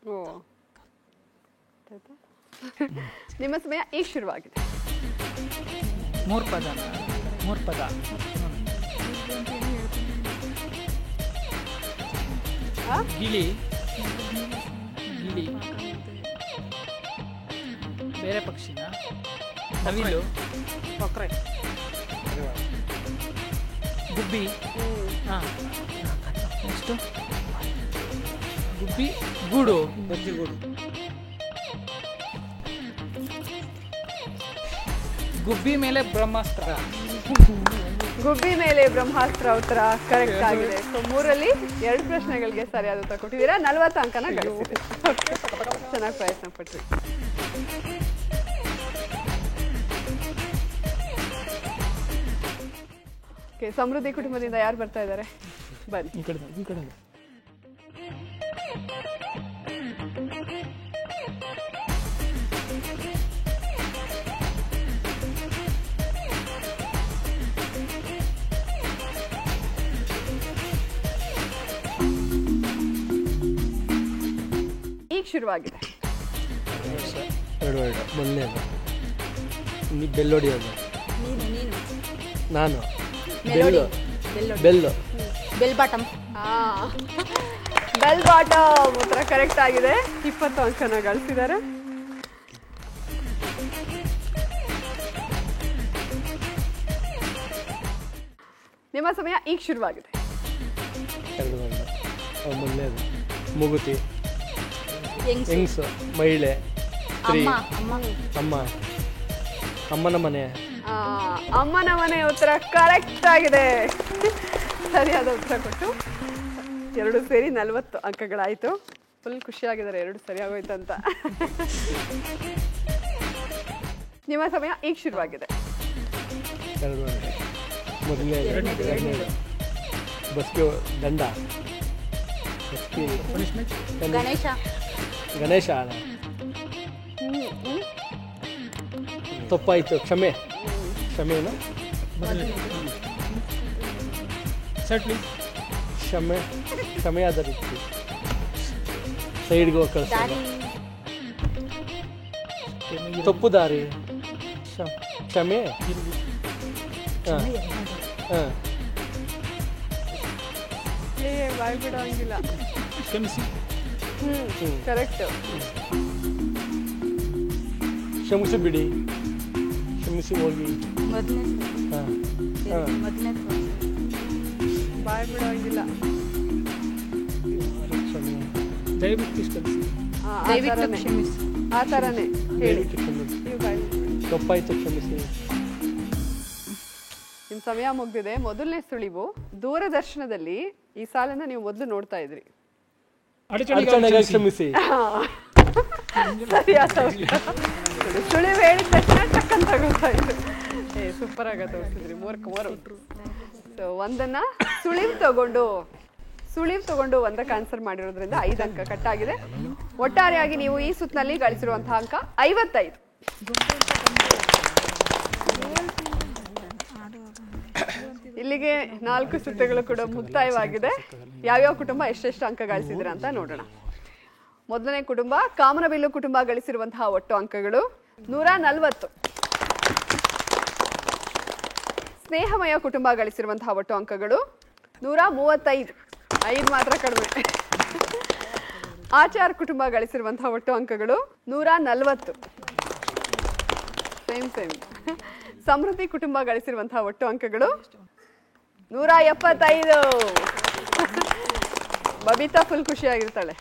ಓ, ನಿಮ್ಮ ಸಮಯ ಈಗ ಶುರುವಾಗಿದೆ. ಮೂರು ಪದ. ಗಿಳಿ. ಬೇರೆ ಪಕ್ಷಿನ. ನವಿಲು. ಕೊಕ್ರೆ. ಗುಬ್ಬಿ. ನೆಕ್ಸ್ಟು ಗುಬ್ಬಿ. ಗೂಡು. ಗುಬ್ಬಿ ಮೇಲೆ ಬ್ರಹ್ಮಾಸ್ತ್ರ. ಗುಬ್ಬಿ ಮೇಲೆ ಬ್ರಹ್ಮಾಸ್ತ್ರ ಉತ್ತರ ಕರೆಕ್ಟ್ ಆಗಿದೆ. ಸೊ 3ರಲ್ಲಿ 2 ಪ್ರಶ್ನೆಗಳಿಗೆ ಸರಿಯಾದ ಉತ್ತರ ಕೊಟ್ಟಿದ್ದೀರಾ. 40 ಅಂಕನ ಗಳಿಸಿದೆ. ಚೆನ್ನಾಗಿ ಪ್ರಯತ್ನ ಪಟ್ರಿ. ಓಕೆ, ಸಮೃದ್ಧಿ ಕುಟುಂಬದಿಂದ ಯಾರು ಬರ್ತಾ ಇದ್ದಾರೆ? ಬನ್ನಿ. ಈ ಕಡೆ. ಈಗ ಶುರುವಾಗಿದೆ. 2 ಮೊದಲನೇದು ಬೆಲ್ಲೊಡಿಯೋದು. ನಾನು. Bell. Bell bottom. Bell bottom ಉತ್ತರ ಕರೆಕ್ಟ್ ಆಗಿದೆ. 20 ಅಂಕನ ಗಳಿಸಿದ್ದಾರೆ. ನಿಮ್ಮ ಸಮಯ ಈಗ ಶುರುವಾಗಿದೆ. 2 ಮೊದಲನೇದು ಮುಗುತಿ. ಹೆಂಗ್ಸು. ಮಹಿಳೆ. ಸ್ತ್ರೀ. ಅಮ್ಮ. ಅಮ್ಮನ ಮನೆ. ಅಮ್ಮನ ಮನೆ ಉತ್ತರ ಕರೆಕ್ಟ್ ಆಗಿದೆ. ಸರಿಯಾದ ಉತ್ತರ ಕೊಟ್ಟು 2 ಸೇರಿ 40 ಅಂಕಗಳಾಯಿತು. ಫುಲ್ ಖುಷಿಯಾಗಿದ್ದಾರೆ 2 ಸರಿಯಾಗೋಯ್ತು ಅಂತ. ನಿಮ್ಮ ಸಮಯ ಈಗ ಶುರುವಾಗಿದೆ. 2 ಮೊದಲನೇದು ಬಸ್ಗೆ ದಂಡ. ಗಣೇಶ. ತಪ್ಪಾಯ್ತು. ಕ್ಷಮೆನ. ಕ್ಷಮೆಯಾದ ರೀತಿ ಸೈಡ್ಗೆ ಹೋಗಿ ಕಳಿಸ್ತಾರೆ. ತಪ್ಪು ದಾರಿ. ಕ್ಷಮೆ. ಬಾಯ್ ಬಿಡೋಂಗಿಲ್ಲ. ಕ್ಷಮಿಸಿ. ಕರೆಕ್ಟ್. ಕ್ಷಮಿಸಿ ಬಿಡಿ. ಕ್ಷಮಿಸಿ ಹೋಗಿ. ಬಾಯ್ ಬಿಡೋಂಗಿಲ್ಲ. ದಯವಿಟ್ಟು ಕ್ಷಮಿಸಿ. ಆ ಥರನೇ ಹೇಳಿ. ತಪ್ಪಾಯ್ತು. ಕ್ಷಮಿಸಿ. ನಿಮ್ ಸಮಯ ಮುಗ್ದಿದೆ. ಮೊದಲನೇ ಸುಳಿವು, ದೂರದರ್ಶನದಲ್ಲಿ ಈ ಸಾಲನ್ನ ನೀವು ಮೊದಲು ನೋಡ್ತಾ ಇದ್ರಿ. ಅಡಚಣೆಗೆ ಕ್ಷಮಿಸಿ. ಸರಿಯಾದ ಉತ್ತರ. ಸುಳಿವು ಹೇಳಿದ ತಕ್ಷಣ ಟಕ್ಕಂತ ಗೊತ್ತಾಯ್ತು. ಸೂಪರ್ ಆಗ ತೋರಿಸಿದ್ರಿ. 3 ಸೊ ಒಂದನ್ನ ಸುಳಿವು ತಗೊಂಡು ಒಂದಕ್ಕೆ ಆನ್ಸರ್ ಮಾಡಿರೋದ್ರಿಂದ 5 ಅಂಕ ಕಟ್ ಆಗಿದೆ. ಒಟ್ಟಾರೆಯಾಗಿ ನೀವು ಈ ಸುತ್ತಿನಲ್ಲಿ ಗಳಿಸಿರುವಂತಹ ಅಂಕ 55. ಇಲ್ಲಿಗೆ 4 ಸುತ್ತುಗಳು ಕೂಡ ಮುಕ್ತಾಯವಾಗಿದೆ. ಯಾವ್ಯಾವ ಕುಟುಂಬ ಎಷ್ಟೆಷ್ಟು ಅಂಕ ಗಳಿಸಿದ್ರ ಅಂತ ನೋಡೋಣ. ಮೊದಲನೇ ಕುಟುಂಬ ಕಾಮನಬಿಲ್ಲು ಕುಟುಂಬ ಗಳಿಸಿರುವಂತಹ ಒಟ್ಟು ಅಂಕಗಳು 140. ಸ್ನೇಹಮಯ ಕುಟುಂಬ ಗಳಿಸಿರುವಂತಹ ಒಟ್ಟು ಅಂಕಗಳು 135. 5 ಮಾತ್ರ ಕಡಿಮೆ. ಆಚಾರ್ ಕುಟುಂಬ ಗಳಿಸಿರುವಂತಹ ಒಟ್ಟು ಅಂಕಗಳು 140. ಸೇಮ್. ಸಮೃದ್ಧಿ ಕುಟುಂಬ ಗಳಿಸಿರುವಂತಹ ಒಟ್ಟು ಅಂಕಗಳು 175. ಬಬಿತಾ ಫುಲ್ ಖುಷಿಯಾಗಿರ್ತಾಳೆ.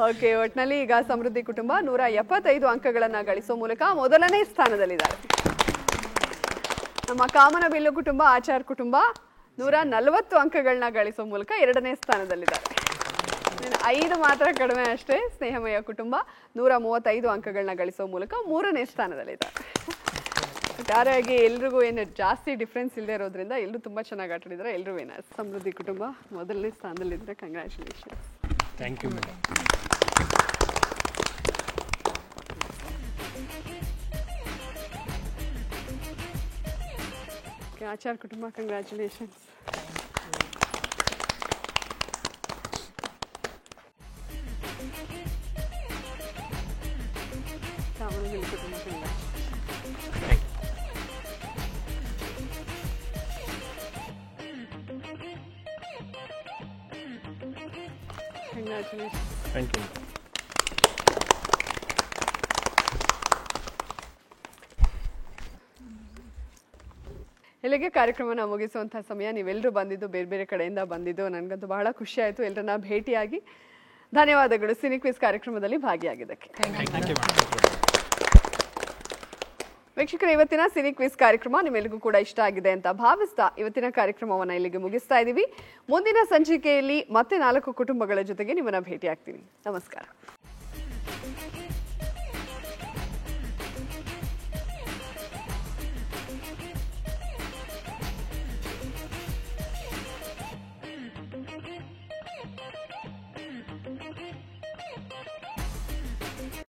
ಓಕೆ, ಒಟ್ನಲ್ಲಿ ಈಗ ಸಮೃದ್ಧಿ ಕುಟುಂಬ 175 ಅಂಕಗಳನ್ನ ಗಳಿಸೋ ಮೂಲಕ ಮೊದಲನೇ ಸ್ಥಾನದಲ್ಲಿದ್ದಾರೆ. ನಮ್ಮ ಕಾಮನಬಿಲ್ಲು ಕುಟುಂಬ ಆಚಾರ್ ಕುಟುಂಬ 140 ಅಂಕಗಳನ್ನ ಗಳಿಸೋ ಮೂಲಕ 2ನೇ ಸ್ಥಾನದಲ್ಲಿದ್ದಾರೆ. 5 ಮಾತ್ರ ಕಡಿಮೆ ಅಷ್ಟೇ. ಸ್ನೇಹಮಯ ಕುಟುಂಬ 135 ಅಂಕಗಳನ್ನ ಗಳಿಸೋ ಮೂಲಕ 3ನೇ ಸ್ಥಾನದಲ್ಲಿದ್ದಾರೆ. ಒಟ್ಟಾರೆಯಾಗಿ ಎಲ್ರಿಗೂ ಏನು ಜಾಸ್ತಿ ಡಿಫ್ರೆನ್ಸ್ ಇಲ್ಲದೆ ಇರೋದ್ರಿಂದ ಎಲ್ಲರೂ ತುಂಬಾ ಚೆನ್ನಾಗಿ ಆಟ ಆಡಿದ್ರೆ. ಎಲ್ಲರೂ ವಿನರ್ಸ್. ಸಮೃದ್ಧಿ ಕುಟುಂಬ ಮೊದಲನೇ ಸ್ಥಾನದಲ್ಲಿದ್ದರೆ congratulations. Thank you madam. Achar ಕುಟುಂಬ ಕಂಗ್ರ್ಯಾಚುಲೇಷನ್ಸ್. ಕಾಮನಬಿಲ್ಲು ಕುಟುಂಬ ಕಂಗ್ರ್ಯಾಚುಲೇಷನ್ಸ್. Thank you. ಇಲ್ಲಿಗೆ ಕಾರ್ಯಕ್ರಮನ ಮುಗಿಸುವಂತಹ ಸಮಯ. ನೀವೆಲ್ಲರೂ ಬಂದಿದ್ದು ಬೇರೆ ಬೇರೆ ಕಡೆಯಿಂದ ಬಂದಿದ್ದು ನನಗಂತೂ ಬಹಳ ಖುಷಿ ಆಯಿತು. ಎಲ್ಲರನ್ನ ಭೇಟಿಯಾಗಿ ಧನ್ಯವಾದಗಳು ಸಿನಿ ಕ್ವಿಜ್ ಕಾರ್ಯಕ್ರಮದಲ್ಲಿ ಭಾಗಿಯಾಗಿದ್ದಕ್ಕೆ. ವೀಕ್ಷಕರೇ, ಇವತ್ತಿನ ಸಿನಿ ಕ್ವಿಜ್ ಕಾರ್ಯಕ್ರಮ ನಿಮ್ಮೆಲ್ಲರಿಗೂ ಕೂಡ ಇಷ್ಟ ಆಗಿದೆ ಅಂತ ಭಾವಿಸ್ತಾ ಇವತ್ತಿನ ಕಾರ್ಯಕ್ರಮವನ್ನು ಇಲ್ಲಿಗೆ ಮುಗಿಸ್ತಾ ಇದ್ದೀವಿ. ಮುಂದಿನ ಸಂಚಿಕೆಯಲ್ಲಿ ಮತ್ತೆ 4 ಕುಟುಂಬಗಳ ಜೊತೆಗೆ ನಿಮ್ಮನ್ನ ಭೇಟಿ ಆಗ್ತೀನಿ. ನಮಸ್ಕಾರ.